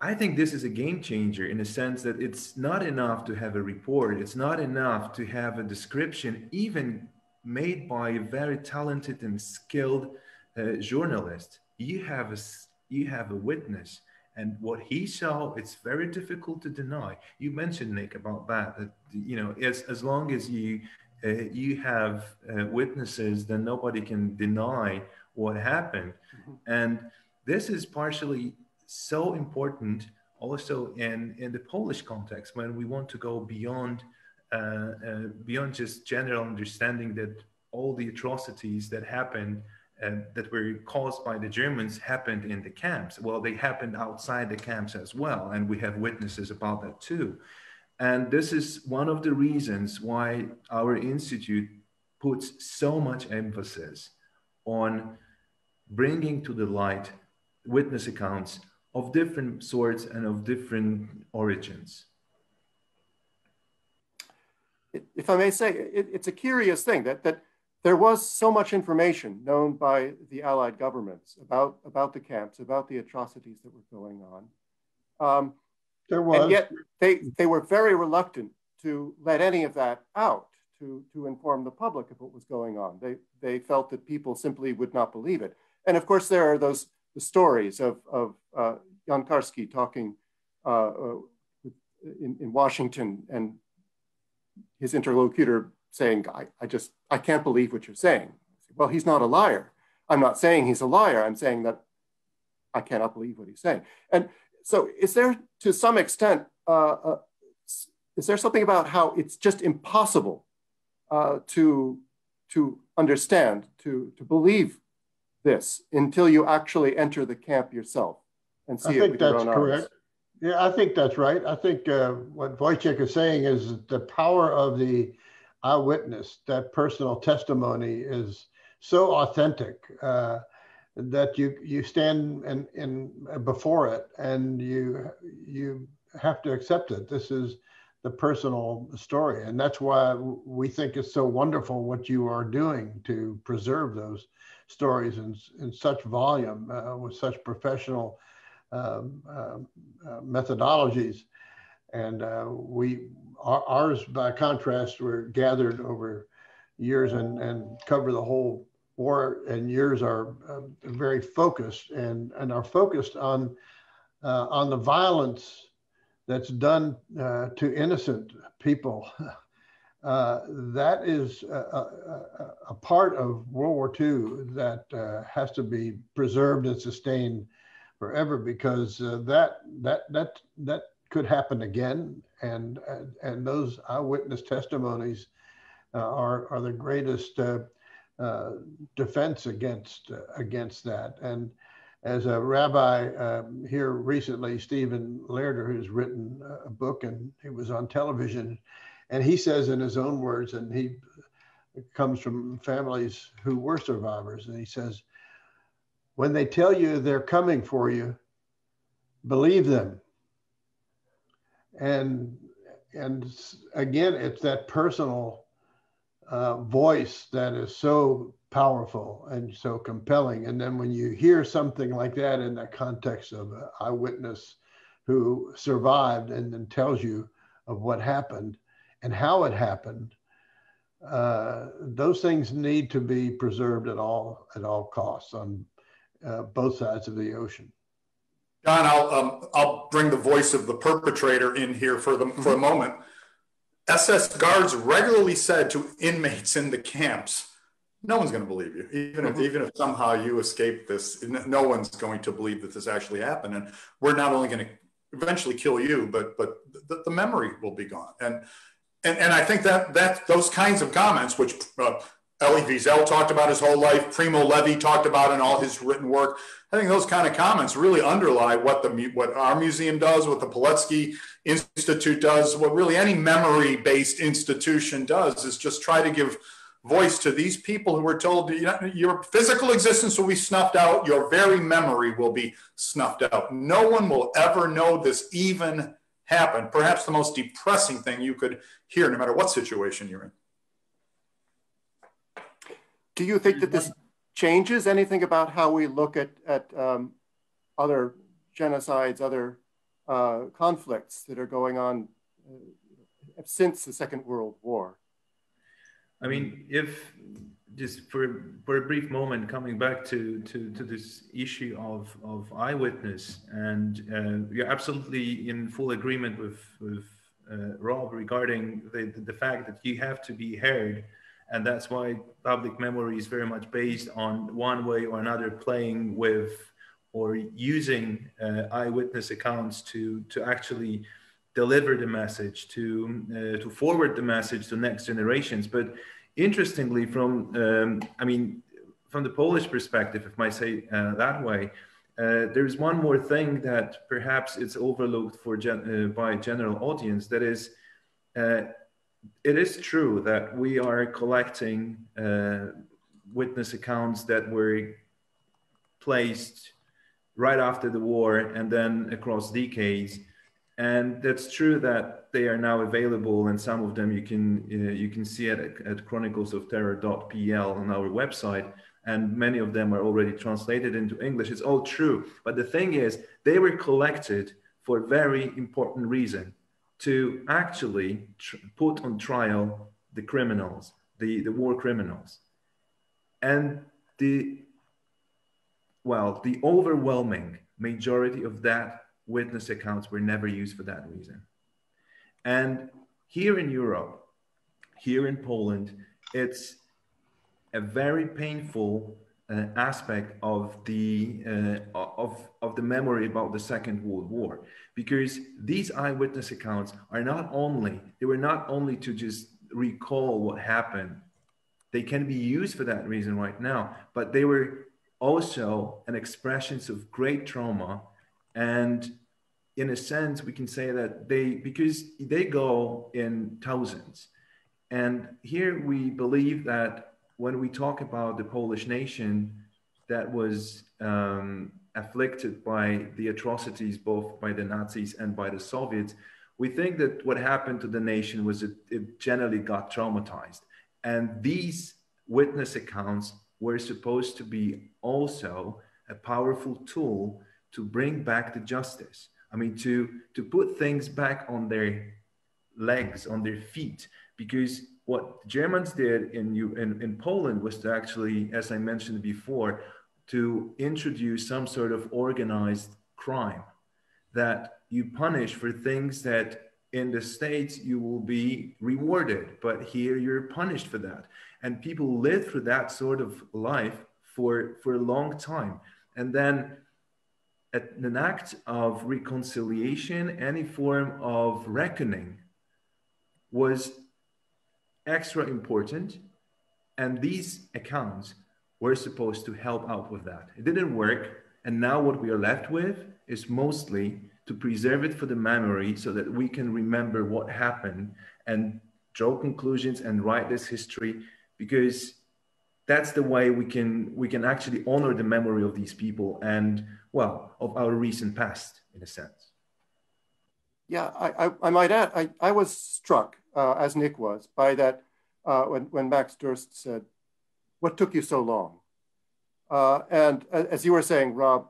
I think this is a game changer in the sense that it's not enough to have a report. It's not enough to have a description, even made by a very talented and skilled journalist. You have a witness, and what he saw, it's very difficult to deny. You mentioned, Nick, about that you know, as long as you have witnesses, then nobody can deny what happened. And this is partially so important also in the Polish context, when we want to go beyond just general understanding that all the atrocities that happened that were caused by the Germans happened in the camps. Well, they happened outside the camps as well, and we have witnesses about that too. And this is one of the reasons why our institute puts so much emphasis on bringing to the light witness accounts of different sorts and of different origins. If I may say, it's a curious thing that there was so much information known by the Allied governments about the camps, about the atrocities that were going on. There was. And yet they were very reluctant to let any of that out, to inform the public of what was going on. They felt that people simply would not believe it. And of course, there are the stories of Jan Karski talking in Washington, and his interlocutor saying, I can't believe what you're saying. Well, he's not a liar. I'm not saying he's a liar. I'm saying that I cannot believe what he's saying. And so is there, to some extent, is there something about how it's just impossible to understand, to believe this until you actually enter the camp yourself and see it with your own eyes? I think that's correct. Yeah, I think that's right. I think what Wojciech is saying is the power of the eyewitness, that personal testimony, is so authentic that you stand in before it and you have to accept it. This is the personal story, and that's why we think it's so wonderful what you are doing to preserve those stories in such volume with such professional methodologies. And ours, by contrast, were gathered over years and cover the whole war, and yours are very focused and are focused on the violence that's done to innocent people. That is a part of World War II that has to be preserved and sustained forever, because that could happen again, and those eyewitness testimonies are the greatest defense against that. And as a rabbi here recently, Stephen Lerder, who's written a book, and he was on television, and he says in his own words, and he comes from families who were survivors, and he says, when they tell you they're coming for you, believe them. And again, it's that personal voice that is so powerful and so compelling. And then when you hear something like that in the context of an eyewitness who survived and then tells you of what happened and how it happened, those things need to be preserved at all costs on both sides of the ocean. John, I'll bring the voice of the perpetrator in here for a moment. SS guards regularly said to inmates in the camps, no one's going to believe you. Even if somehow you escape this, no one's going to believe that this actually happened. And we're not only going to eventually kill you, but the memory will be gone. And I think that those kinds of comments, which Elie Wiesel talked about his whole life, Primo Levi talked about in all his written work, I think those kind of comments really underlie what our museum does, what the Pilecki Institute does, what really any memory-based institution does, is just try to give voice to these people who were told, your physical existence will be snuffed out, your very memory will be snuffed out. No one will ever know this even happen. Perhaps the most depressing thing you could hear, no matter what situation you're in. Do you think that this changes anything about how we look at other genocides, other conflicts that are going on since the Second World War? I mean, if just for a brief moment, coming back to this issue of eyewitness, and you're absolutely in full agreement with Rob regarding the fact that you have to be heard, and that's why public memory is very much based on one way or another playing with or using eyewitness accounts to actually deliver the message, to forward the message to next generations. But interestingly, from the Polish perspective, if I might say that way, there's one more thing that perhaps it's overlooked by general audience. That is, it is true that we are collecting witness accounts that were placed right after the war and then across decades. And that's true that they are now available, and some of them you can see at chroniclesofterror.pl on our website, and many of them are already translated into English. It's all true, but the thing is, they were collected for a very important reason: to actually put on trial the criminals, the war criminals, and the overwhelming majority of that witness accounts were never used for that reason. And here in Europe, here in Poland, it's a very painful aspect of the memory about the Second World War, because these eyewitness accounts were not only to just recall what happened. They can be used for that reason right now, but they were also an expressions of great trauma. And in a sense, we can say that because they go in thousands. And here we believe that when we talk about the Polish nation that was afflicted by the atrocities, both by the Nazis and by the Soviets, we think that what happened to the nation was it generally got traumatized. And these witness accounts were supposed to be also a powerful tool to bring back the justice. I mean, to put things back on their legs, on their feet, because what Germans did in Poland was to actually, as I mentioned before, to introduce some sort of organized crime that you punish for things that in the States you will be rewarded, but here you're punished for that. And people lived through that sort of life for a long time. And then an act of reconciliation, any form of reckoning was extra important. And these accounts were supposed to help out with that. It didn't work. And now what we are left with is mostly to preserve it for the memory so that we can remember what happened and draw conclusions and write this history, because that's the way we can actually honor the memory of these people and, well, of our recent past, in a sense. Yeah, I might add, I was struck, as Nick was, by that when Max Durst said, "What took you so long?" And as you were saying, Rob,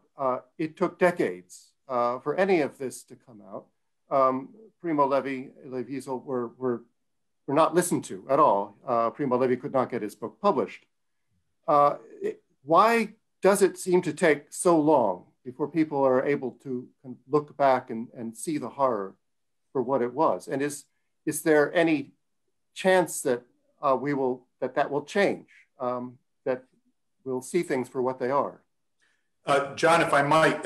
it took decades for any of this to come out. Primo Levi, Wiesel were not listened to at all. Primo Levi could not get his book published. Why does it seem to take so long before people are able to look back and see the horror for what it was? And is there any chance that that will change, that we'll see things for what they are? John, if I might,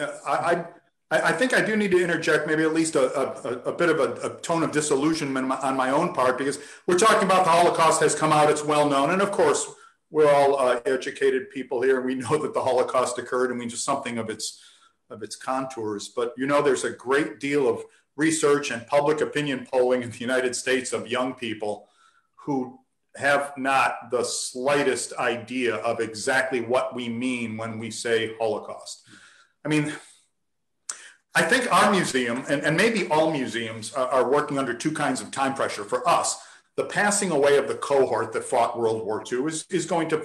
I think I do need to interject maybe at least a bit of a tone of disillusionment on my own part, because we're talking about the Holocaust has come out, it's well known. And of course, we're all educated people here, and we know that the Holocaust occurred, and we just something of its contours. But you know, there's a great deal of research and public opinion polling in the United States of young people who have not the slightest idea of exactly what we mean when we say Holocaust. I mean, I think our museum, and maybe all museums, are working under two kinds of time pressure. For us, the passing away of the cohort that fought World War II is going to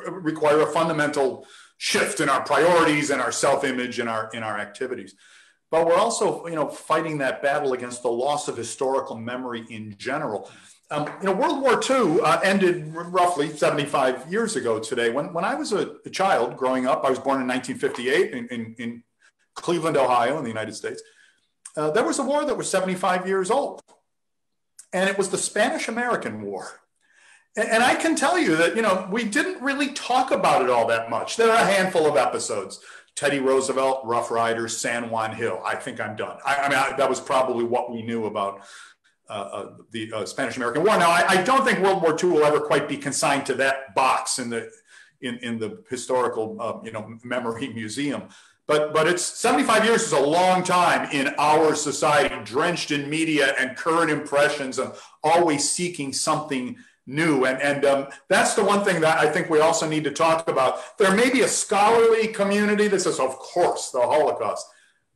require a fundamental shift in our priorities and our self-image and in our activities. But we're also, fighting that battle against the loss of historical memory in general. World War II ended roughly 75 years ago today. When I was a child growing up, I was born in 1958 in Cleveland, Ohio, in the United States. There was a war that was 75 years old, and it was the Spanish-American War. And I can tell you that, we didn't really talk about it all that much. There are a handful of episodes. Teddy Roosevelt, Rough Riders, San Juan Hill. I think I'm done. That was probably what we knew about the Spanish-American War. Now, I don't think World War II will ever quite be consigned to that box in the historical, memory museum. But it's 75 years is a long time in our society, drenched in media and current impressions and always seeking something new. And that's the one thing that I think we also need to talk about. There may be a scholarly community that says, of course, the Holocaust.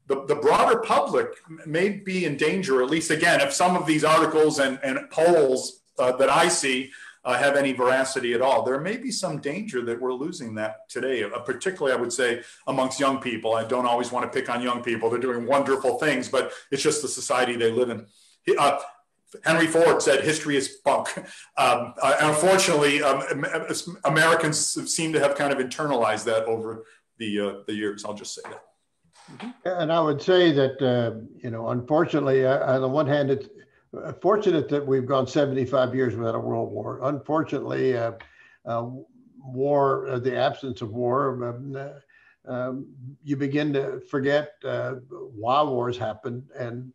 The broader public may be in danger, at least again, if some of these articles and polls that I see have any veracity at all. There may be some danger that we're losing that today, particularly, I would say, amongst young people. I don't always want to pick on young people. They're doing wonderful things, but it's just the society they live in. Henry Ford said, history is bunk. Unfortunately, Americans seem to have kind of internalized that over the years. I'll just say that. And I would say that, unfortunately, on the one hand, it's fortunate that we've gone 75 years without a world war. Unfortunately, war, the absence of war, you begin to forget why wars happen. And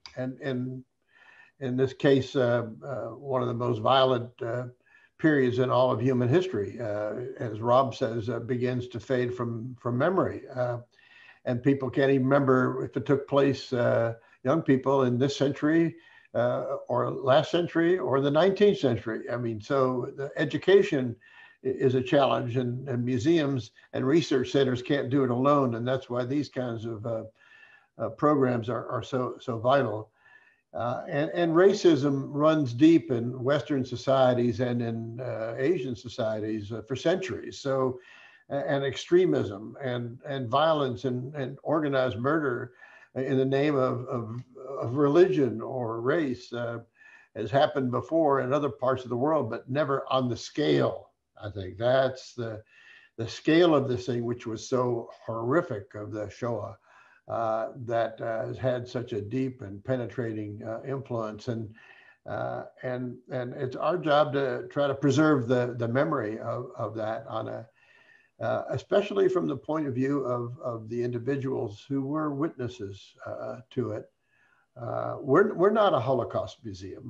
in this case, one of the most violent periods in all of human history, as Rob says, begins to fade from memory. And people can't even remember if it took place, young people in this century or last century or the 19th century. So the education is a challenge, and museums and research centers can't do it alone. And that's why these kinds of programs are so vital. And racism runs deep in Western societies and in Asian societies for centuries. So, and extremism and violence and organized murder in the name of religion or race has happened before in other parts of the world, but never on the scale. I think that's the scale of this thing, which was so horrific, of the Shoah, that has had such a deep and penetrating influence. And it's our job to try to preserve the memory of that on a especially from the point of view of the individuals who were witnesses to it. We're not a Holocaust museum.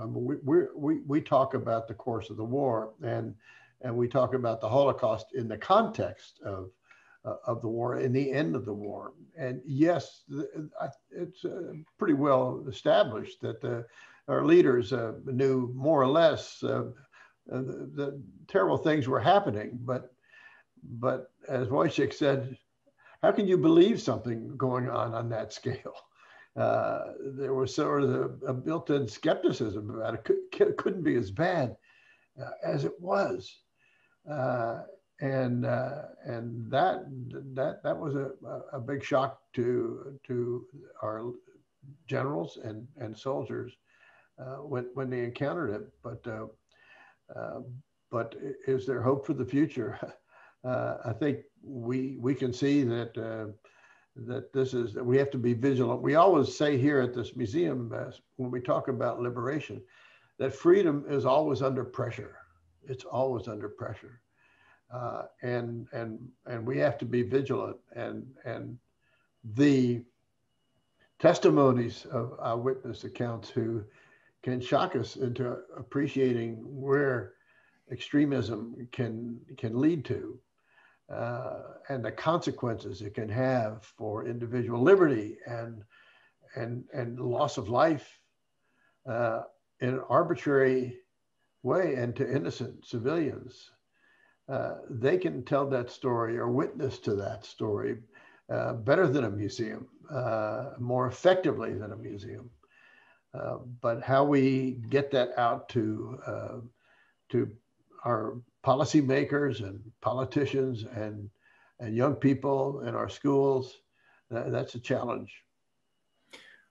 We talk about the course of the war, and we talk about the Holocaust in the context of the war, in the end of the war. And yes, it's pretty well established that our leaders knew more or less the terrible things were happening, but as Wojciech said, how can you believe something going on that scale? There was sort of a built-in skepticism about it. It couldn't be as bad as it was, and that was a big shock to our generals and soldiers when they encountered it. But is there hope for the future? I think we can see that we have to be vigilant. We always say here at this museum, when we talk about liberation, that freedom is always under pressure. It's always under pressure, and we have to be vigilant. And the testimonies of eyewitness accounts who can shock us into appreciating where extremism can lead to. And the consequences it can have for individual liberty and loss of life in an arbitrary way, and to innocent civilians. They can tell that story or witness to that story better than a museum, more effectively than a museum. But how we get that out to our policymakers and politicians and young people in our schools, that's a challenge.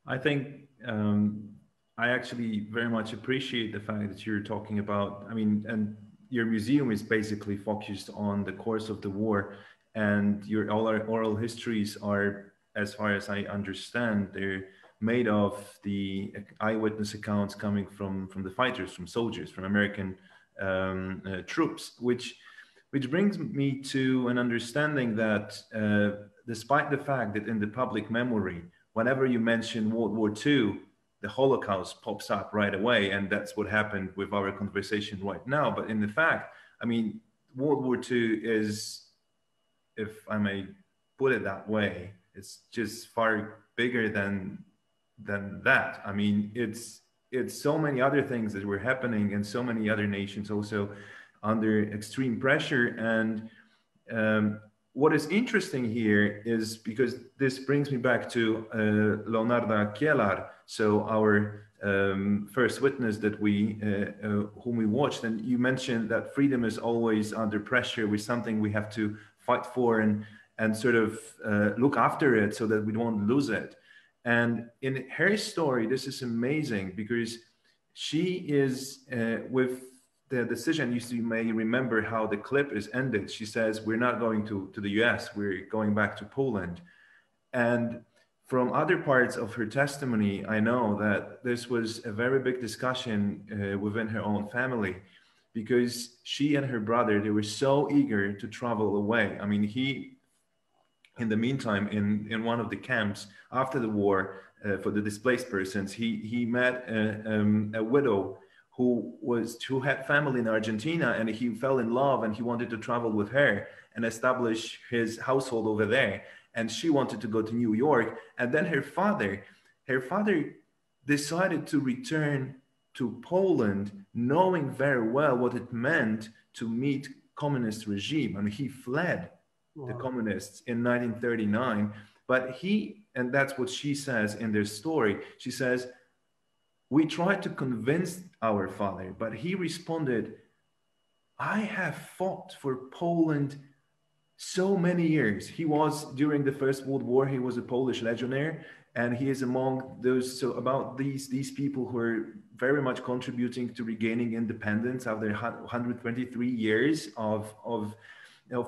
I think I actually very much appreciate the fact that you're talking about, I mean, and your museum is basically focused on the course of the war, and your all our oral histories are, as far as I understand, they're made of the eyewitness accounts coming from the fighters, from soldiers, from American troops, which brings me to an understanding that despite the fact that in the public memory, whenever you mention World War II, the Holocaust pops up right away, and that's what happened with our conversation right now. But in the fact, I mean, World War II is, if I may put it that way, it's just far bigger than that. I mean, it's so many other things that were happening, and so many other nations also under extreme pressure. And what is interesting here is, because this brings me back to Leonarda Kielar, so our first witness that whom we watched, and you mentioned that freedom is always under pressure, with something we have to fight for and sort of look after it so that we don't lose it. And in her story, this is amazing, because she is with the decision, you may remember how the clip is ended. She says, we're not going to the US, we're going back to Poland. And from other parts of her testimony, I know that this was a very big discussion within her own family, because she and her brother, they were so eager to travel away. I mean, he, in the meantime, in one of the camps after the war for the displaced persons, he met a widow who had family in Argentina, and he fell in love, and he wanted to travel with her and establish his household over there. And she wanted to go to New York. And then her father decided to return to Poland, knowing very well what it meant to meet communist regime. I mean, he fled the communists in 1939, but and that's what she says in their story. She says, we tried to convince our father, but he responded, I have fought for Poland so many years. He was, during the First World War, he was a Polish legionnaire, and he is among those, so about these people who are very much contributing to regaining independence after 123 years of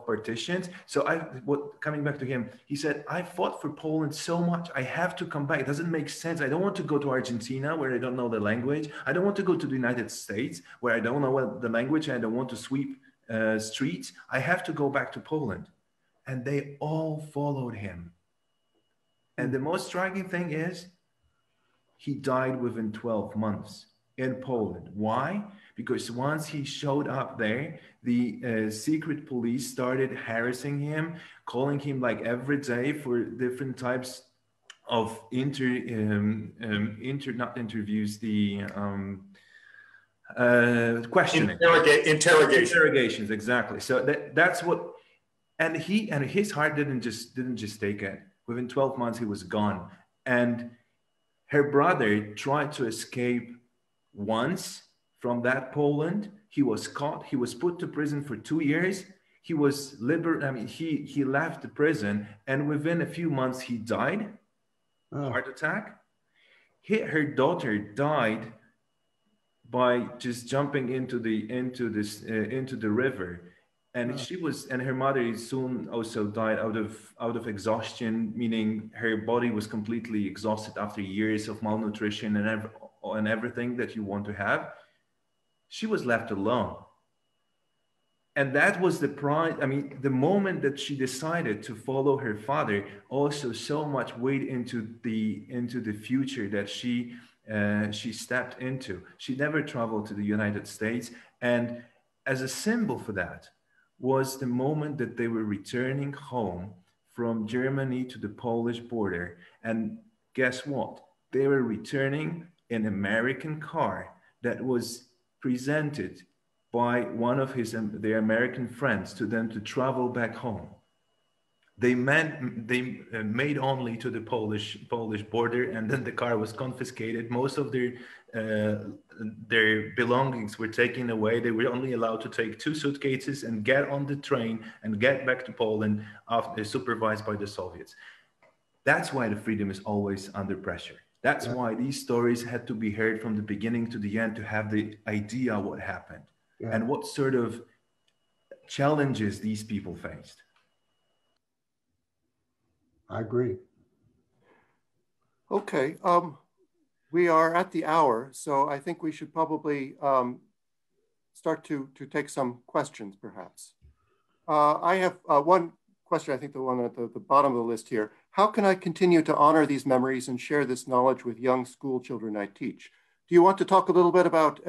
partitions. So coming back to him, he said, I fought for Poland so much, I have to come back. It doesn't make sense. I don't want to go to Argentina, where I don't know the language. I don't want to go to the United States, where I don't know the language, and I don't want to sweep streets. I have to go back to Poland. And they all followed him. And the most striking thing is, he died within 12 months in Poland. Why? Because once he showed up there, the secret police started harassing him, calling him like every day for different types of questioning. Interrogations, exactly. So that's what, and his heart didn't just take it. Within 12 months, he was gone. And her brother tried to escape once from that Poland. He was caught. He was put to prison for 2 years. He was he left the prison, and within a few months he died. Heart attack. Her daughter died by just jumping into the river, and her mother soon also died out of exhaustion, meaning her body was completely exhausted after years of malnutrition and everything that you want to have. She was left alone. And that was the pride. I mean, the moment that she decided to follow her father, also so much weight into the future that she stepped into. She never traveled to the United States. And as a symbol for that was the moment that they were returning home from Germany to the Polish border. And guess what? They were returning in an American car that was presented by one of their American friends to them to travel back home. they made only to the Polish border, and then the car was confiscated. Most of their belongings were taken away. They were only allowed to take 2 suitcases and get on the train and get back to Poland, after supervised by the Soviets. That's why the freedom is always under pressure. That's why these stories had to be heard from the beginning to the end, to have the idea what happened and what sort of challenges these people faced. I agree. Okay, we are at the hour, so I think we should probably start to take some questions, perhaps. I have one question, I think the one at the bottom of the list here. How can I continue to honor these memories and share this knowledge with young school children I teach? Do you want to talk a little bit about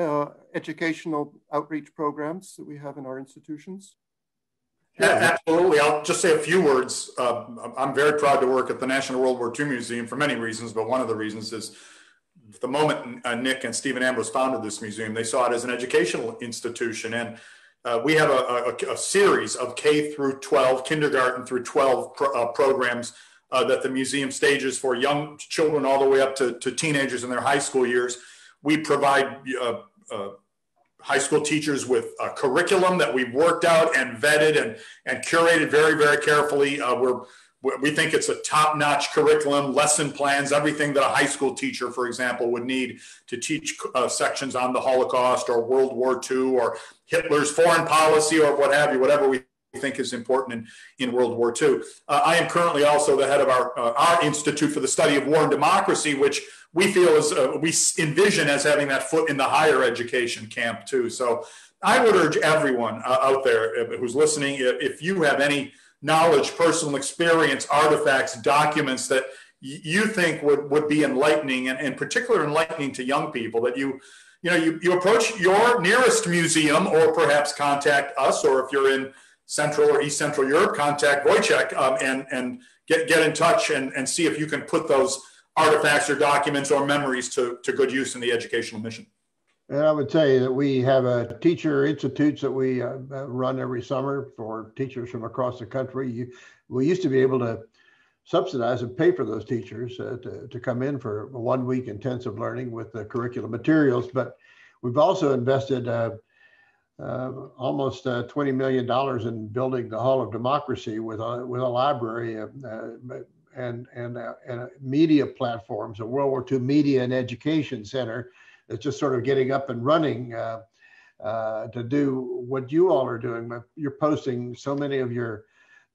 educational outreach programs that we have in our institutions? Yeah, absolutely. I'll just say a few words. I'm very proud to work at the National World War II Museum for many reasons, but one of the reasons is the moment Nick and Stephen Ambrose founded this museum, they saw it as an educational institution. And we have a series of K through 12, kindergarten through 12 programs that the museum stages for young children all the way up to teenagers in their high school years. We provide high school teachers with a curriculum that we've worked out and vetted and curated very, very carefully. We think it's a top-notch curriculum, lesson plans, everything that a high school teacher, for example, would need to teach sections on the Holocaust or World War II or Hitler's foreign policy or what have you, whatever we think is important in World War II. I am currently also the head of our Institute for the Study of War and Democracy, which we feel is, we envision as having that foot in the higher education camp too. So I would urge everyone out there who's listening, if you have any knowledge, personal experience, artifacts, documents that you think would be enlightening, and in particular enlightening to young people, that you approach your nearest museum, or perhaps contact us, or if you're in Central or East Central Europe, contact Wojciech and get in touch and see if you can put those artifacts or documents or memories to good use in the educational mission. And I would say that we have a teacher institutes that we run every summer for teachers from across the country. We used to be able to subsidize and pay for those teachers to come in for a 1 week intensive learning with the curriculum materials, but we've also invested almost $20 million in building the Hall of Democracy with a library and media platforms, a World War II Media and Education Center that's just sort of getting up and running to do what you all are doing. You're posting so many of your,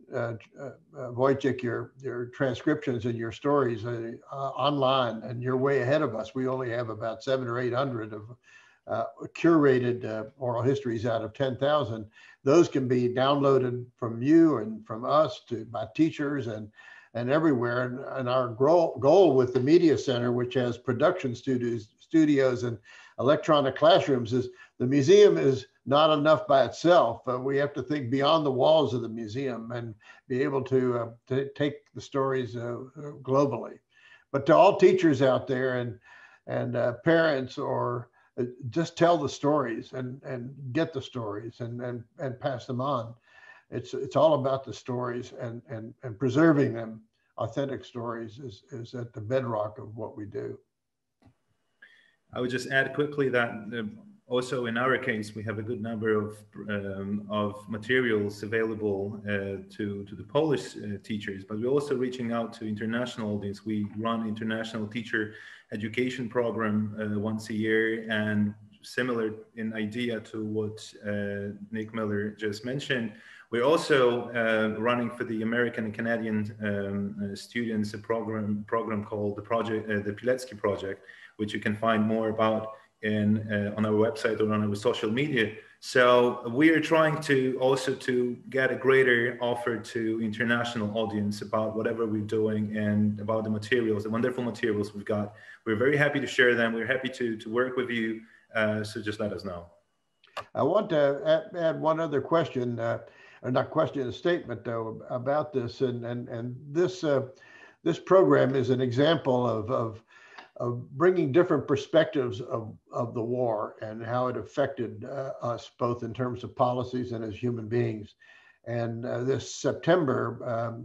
Wojciech, your transcriptions and your stories online, and you're way ahead of us. We only have about 700 or 800 of curated oral histories out of 10,000. Those can be downloaded from you and from us by teachers and everywhere. And our goal with the Media Center, which has production studios and electronic classrooms, is the museum is not enough by itself. We have to think beyond the walls of the museum and be able to take the stories globally. But to all teachers out there and parents, or just tell the stories and get the stories and pass them on. It's all about the stories and preserving them. Authentic stories is at the bedrock of what we do. I would just add quickly that also in our case, we have a good number of materials available to the Polish teachers, but we're also reaching out to international audience. We run international teacher education program once a year, and similar in idea to what Nick Miller just mentioned. We're also running for the American and Canadian students a program called the Pilecki Project, which you can find more about on our website or on our social media. So we are trying to also to get a greater offer to international audience about whatever we're doing and about the materials, the wonderful materials we've got. We're very happy to share them. We're happy to work with you. So just let us know. I want to add one other question, or not question, a statement though, about this. And this program is an example of bringing different perspectives of the war and how it affected us both in terms of policies and as human beings. And this September,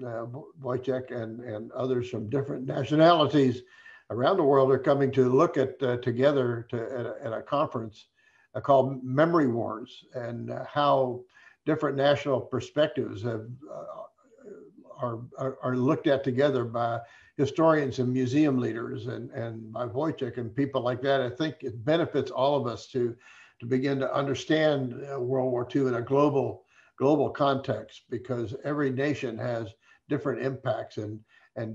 Wojciech and others from different nationalities around the world are coming to look at together at a conference called Memory Wars, and how different national perspectives are looked at together by historians and museum leaders and by Wojciech and people like that. I think it benefits all of us to begin to understand World War II in a global context, because every nation has different impacts and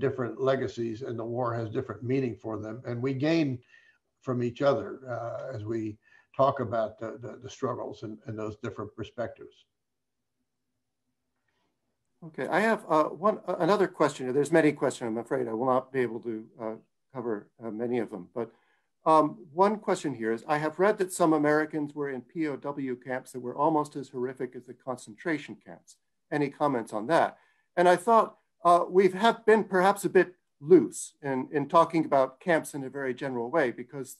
different legacies, and the war has different meaning for them. And we gain from each other as we talk about the struggles and those different perspectives. Okay, I have another question. There's many questions. I'm afraid I will not be able to cover many of them. But one question here is, I have read that some Americans were in POW camps that were almost as horrific as the concentration camps. Any comments on that? And I thought we have been perhaps a bit loose in talking about camps in a very general way, because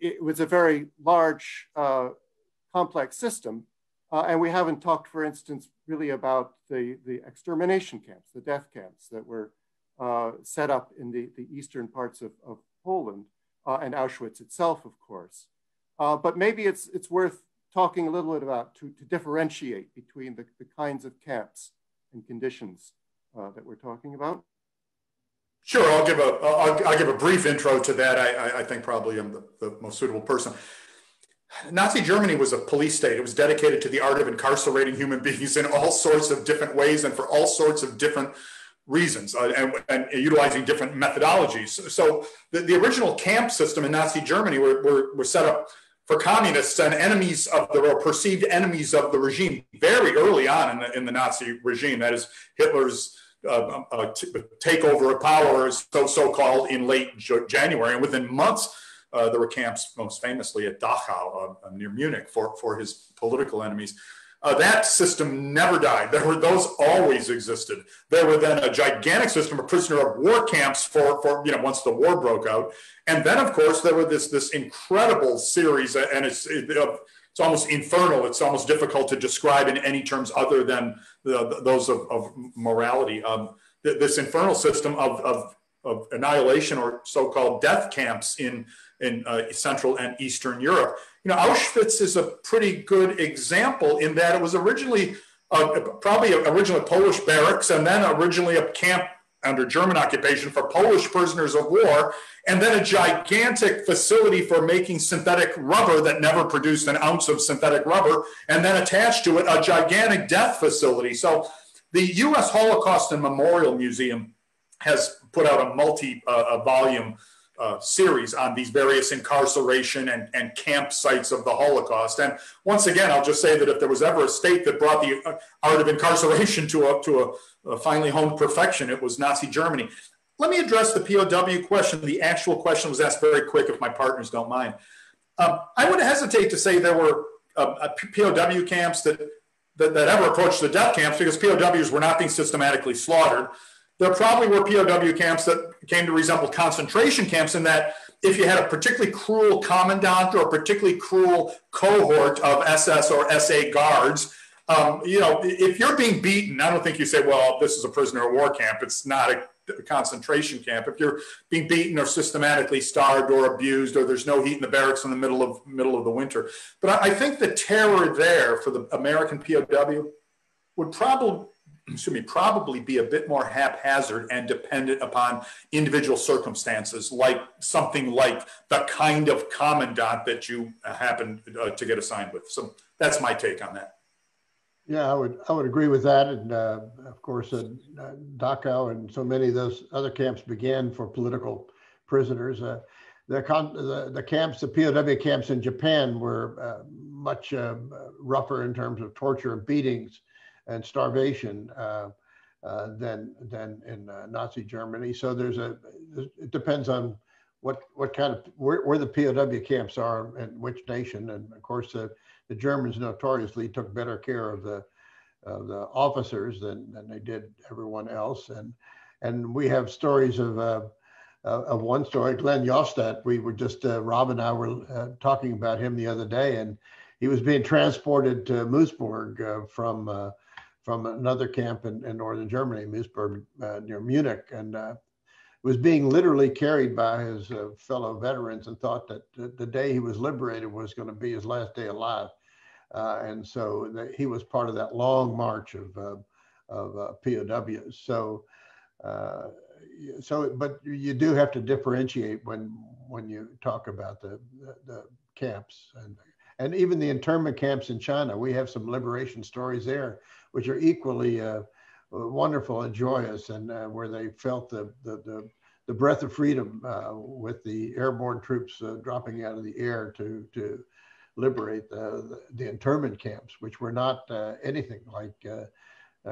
it was a very large, complex system. And we haven't talked, for instance, really about the extermination camps, the death camps that were set up in the eastern parts of Poland, and Auschwitz itself, of course. But maybe it's worth talking a little bit about to differentiate between the kinds of camps and conditions that we're talking about. Sure, I'll give a brief intro to that. I think probably I'm the most suitable person. Nazi Germany was a police state. It was dedicated to the art of incarcerating human beings in all sorts of different ways and for all sorts of different reasons, and utilizing different methodologies. So the original camp system in Nazi Germany were set up for communists and enemies of or perceived enemies of the regime very early on in the Nazi regime. That is Hitler's takeover of power, so-called, in late January. And within months, there were camps, most famously at Dachau near Munich, for his political enemies. That system never died. Those always existed. There were then a gigantic system of prisoner of war camps for once the war broke out. And then, of course, there were this incredible series, and it's almost infernal. It's almost difficult to describe in any terms other than those of morality. This infernal system of annihilation, or so-called death camps in Central and Eastern Europe. Auschwitz is a pretty good example in that it was originally originally Polish barracks, and then originally a camp under German occupation for Polish prisoners of war, and then a gigantic facility for making synthetic rubber that never produced an ounce of synthetic rubber, and then attached to it a gigantic death facility. So the U.S. Holocaust and Memorial Museum has put out a multi-volume series on these various incarceration and camp sites of the Holocaust. And once again, I'll just say that if there was ever a state that brought the art of incarceration to a finely honed perfection, it was Nazi Germany. Let me address the POW question. The actual question was asked very quick, if my partners don't mind. I would hesitate to say there were POW camps that ever approached the death camps, because POWs were not being systematically slaughtered. There probably were POW camps that came to resemble concentration camps, in that if you had a particularly cruel commandant or a particularly cruel cohort of SS or SA guards, if you're being beaten, I don't think you say, well, this is a prisoner of war camp. It's not a concentration camp. If you're being beaten or systematically starved or abused, or there's no heat in the barracks in the middle of the winter. But I think the terror there for the American POW would probably be a bit more haphazard and dependent upon individual circumstances, like something like the kind of commandant that you happen to get assigned with. So that's my take on that. Yeah, I would agree with that. And of course, Dachau and so many of those other camps began for political prisoners. The camps, the POW camps in Japan, were much rougher in terms of torture and beatings and starvation than in Nazi Germany. So it depends on what kind of where the POW camps are and which nation. And of course, the Germans notoriously took better care of the officers than they did everyone else. And we have stories of one story, Glenn Jostad. We were just Rob and I were talking about him the other day, and he was being transported to Moosburg from from another camp in northern Germany, Meusburg, near Munich, and was being literally carried by his fellow veterans, and thought that the day he was liberated was going to be his last day alive. And so he was part of that long march of POWs. So, but you do have to differentiate when you talk about the camps and even the internment camps in China. We have some liberation stories there, which are equally wonderful and joyous, and where they felt the breath of freedom with the airborne troops dropping out of the air to liberate the internment camps, which were not anything like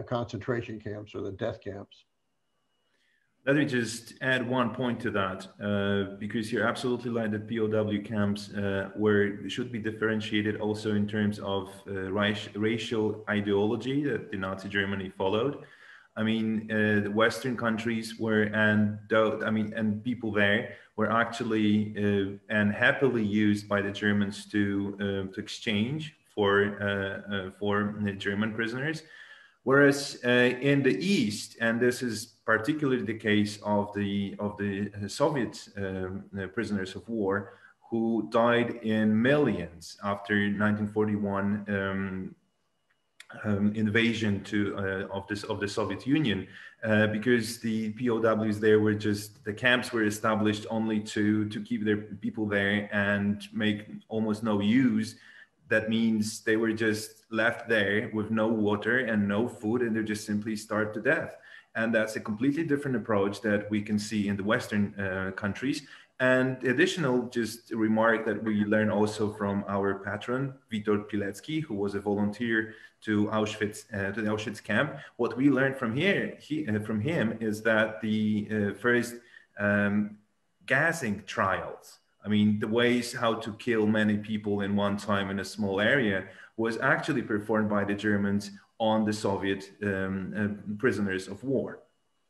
concentration camps or the death camps. Let me just add one point to that, because you're absolutely right that POW camps should be differentiated also in terms of racial ideology that the Nazi Germany followed. I mean, the Western countries and people there were actually and happily used by the Germans to exchange for the German prisoners. Whereas in the East, and this is particularly the case of the Soviet prisoners of war, who died in millions after 1941 invasion of the Soviet Union, because the POWs there were the camps were established only to keep their people there and make almost no use. That means they were just left there with no water and no food, and they just simply starved to death. And that's a completely different approach that we can see in the Western countries. And additional just remark that we learn also from our patron, Witold Pilecki, who was a volunteer to Auschwitz, to the Auschwitz camp. What we learned from him is that the first gassing trials, I mean, the ways how to kill many people in one time in a small area, was actually performed by the Germans on the Soviet prisoners of war.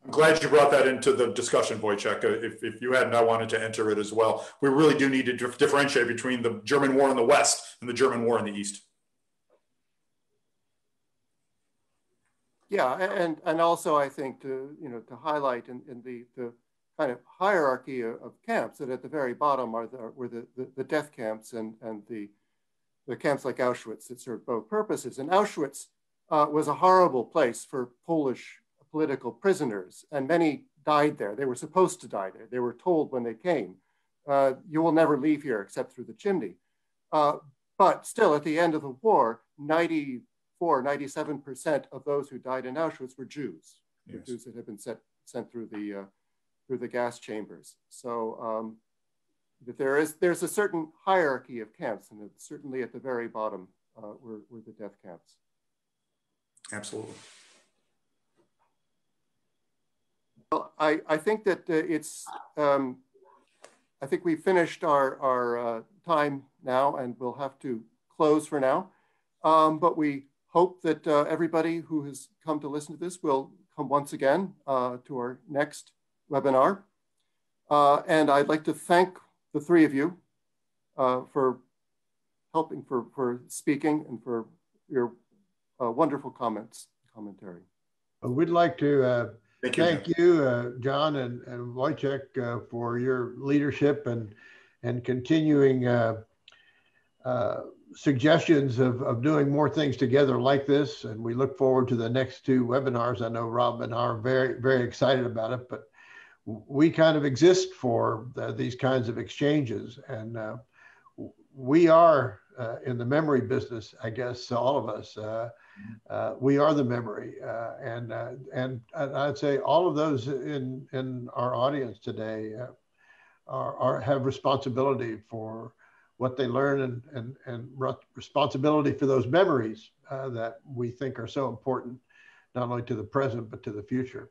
I'm glad you brought that into the discussion, Wojciech. If you hadn't, I wanted to enter it as well. We really do need to differentiate between the German war in the West and the German war in the East. Yeah, and also I think to highlight in the kind of hierarchy of camps, that at the very bottom were the death camps and the camps like Auschwitz that served both purposes. And Auschwitz was a horrible place for Polish political prisoners, and many died there. They were supposed to die there. They were told when they came, you will never leave here except through the chimney. But still, at the end of the war, 97% of those who died in Auschwitz were Jews, yes. Jews that had been sent through the gas chambers. So there's a certain hierarchy of camps, and certainly at the very bottom were the death camps. Absolutely. Well, I think that I think we finished our time now, and we'll have to close for now. But we hope that everybody who has come to listen to this will come once again to our next webinar. And I'd like to thank the three of you for helping, for speaking, and for your wonderful commentary. We'd like to thank you, John and Wojciech, for your leadership and continuing suggestions of doing more things together like this. And we look forward to the next two webinars. I know Rob and I are very, very excited about it, but we kind of exist for these kinds of exchanges. And we are in the memory business, I guess, all of us. We are the memory. And I'd say all of those in our audience today have responsibility for what they learn and responsibility for those memories that we think are so important, not only to the present, but to the future.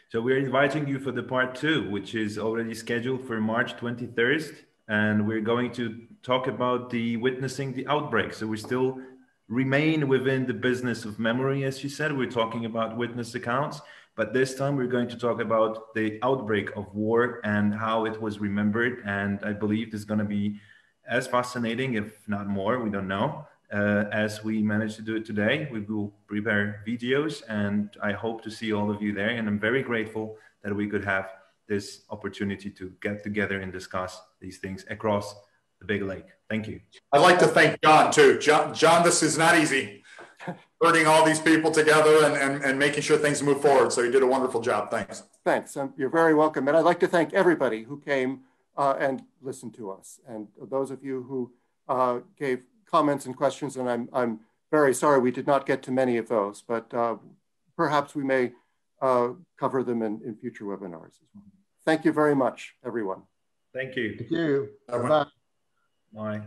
So we're inviting you for the part 2, which is already scheduled for March 23rd. And we're going to talk about witnessing the outbreak. So we still remain within the business of memory, as you said. We're talking about witness accounts, but this time we're going to talk about the outbreak of war and how it was remembered. And I believe this is going to be as fascinating, if not more, we don't know, as we managed to do it today. We will prepare videos, and I hope to see all of you there. And I'm very grateful that we could have this opportunity to get together and discuss these things across the big lake. Thank you. I'd like to thank John too. John, this is not easy. Putting all these people together and making sure things move forward. So you did a wonderful job. Thanks. Thanks. You're very welcome. And I'd like to thank everybody who came and listened to us. And those of you who gave comments and questions, and I'm very sorry we did not get to many of those, but perhaps we may cover them in future webinars as well. Thank you very much, everyone. Thank you. Thank you. Bye-bye. Bye.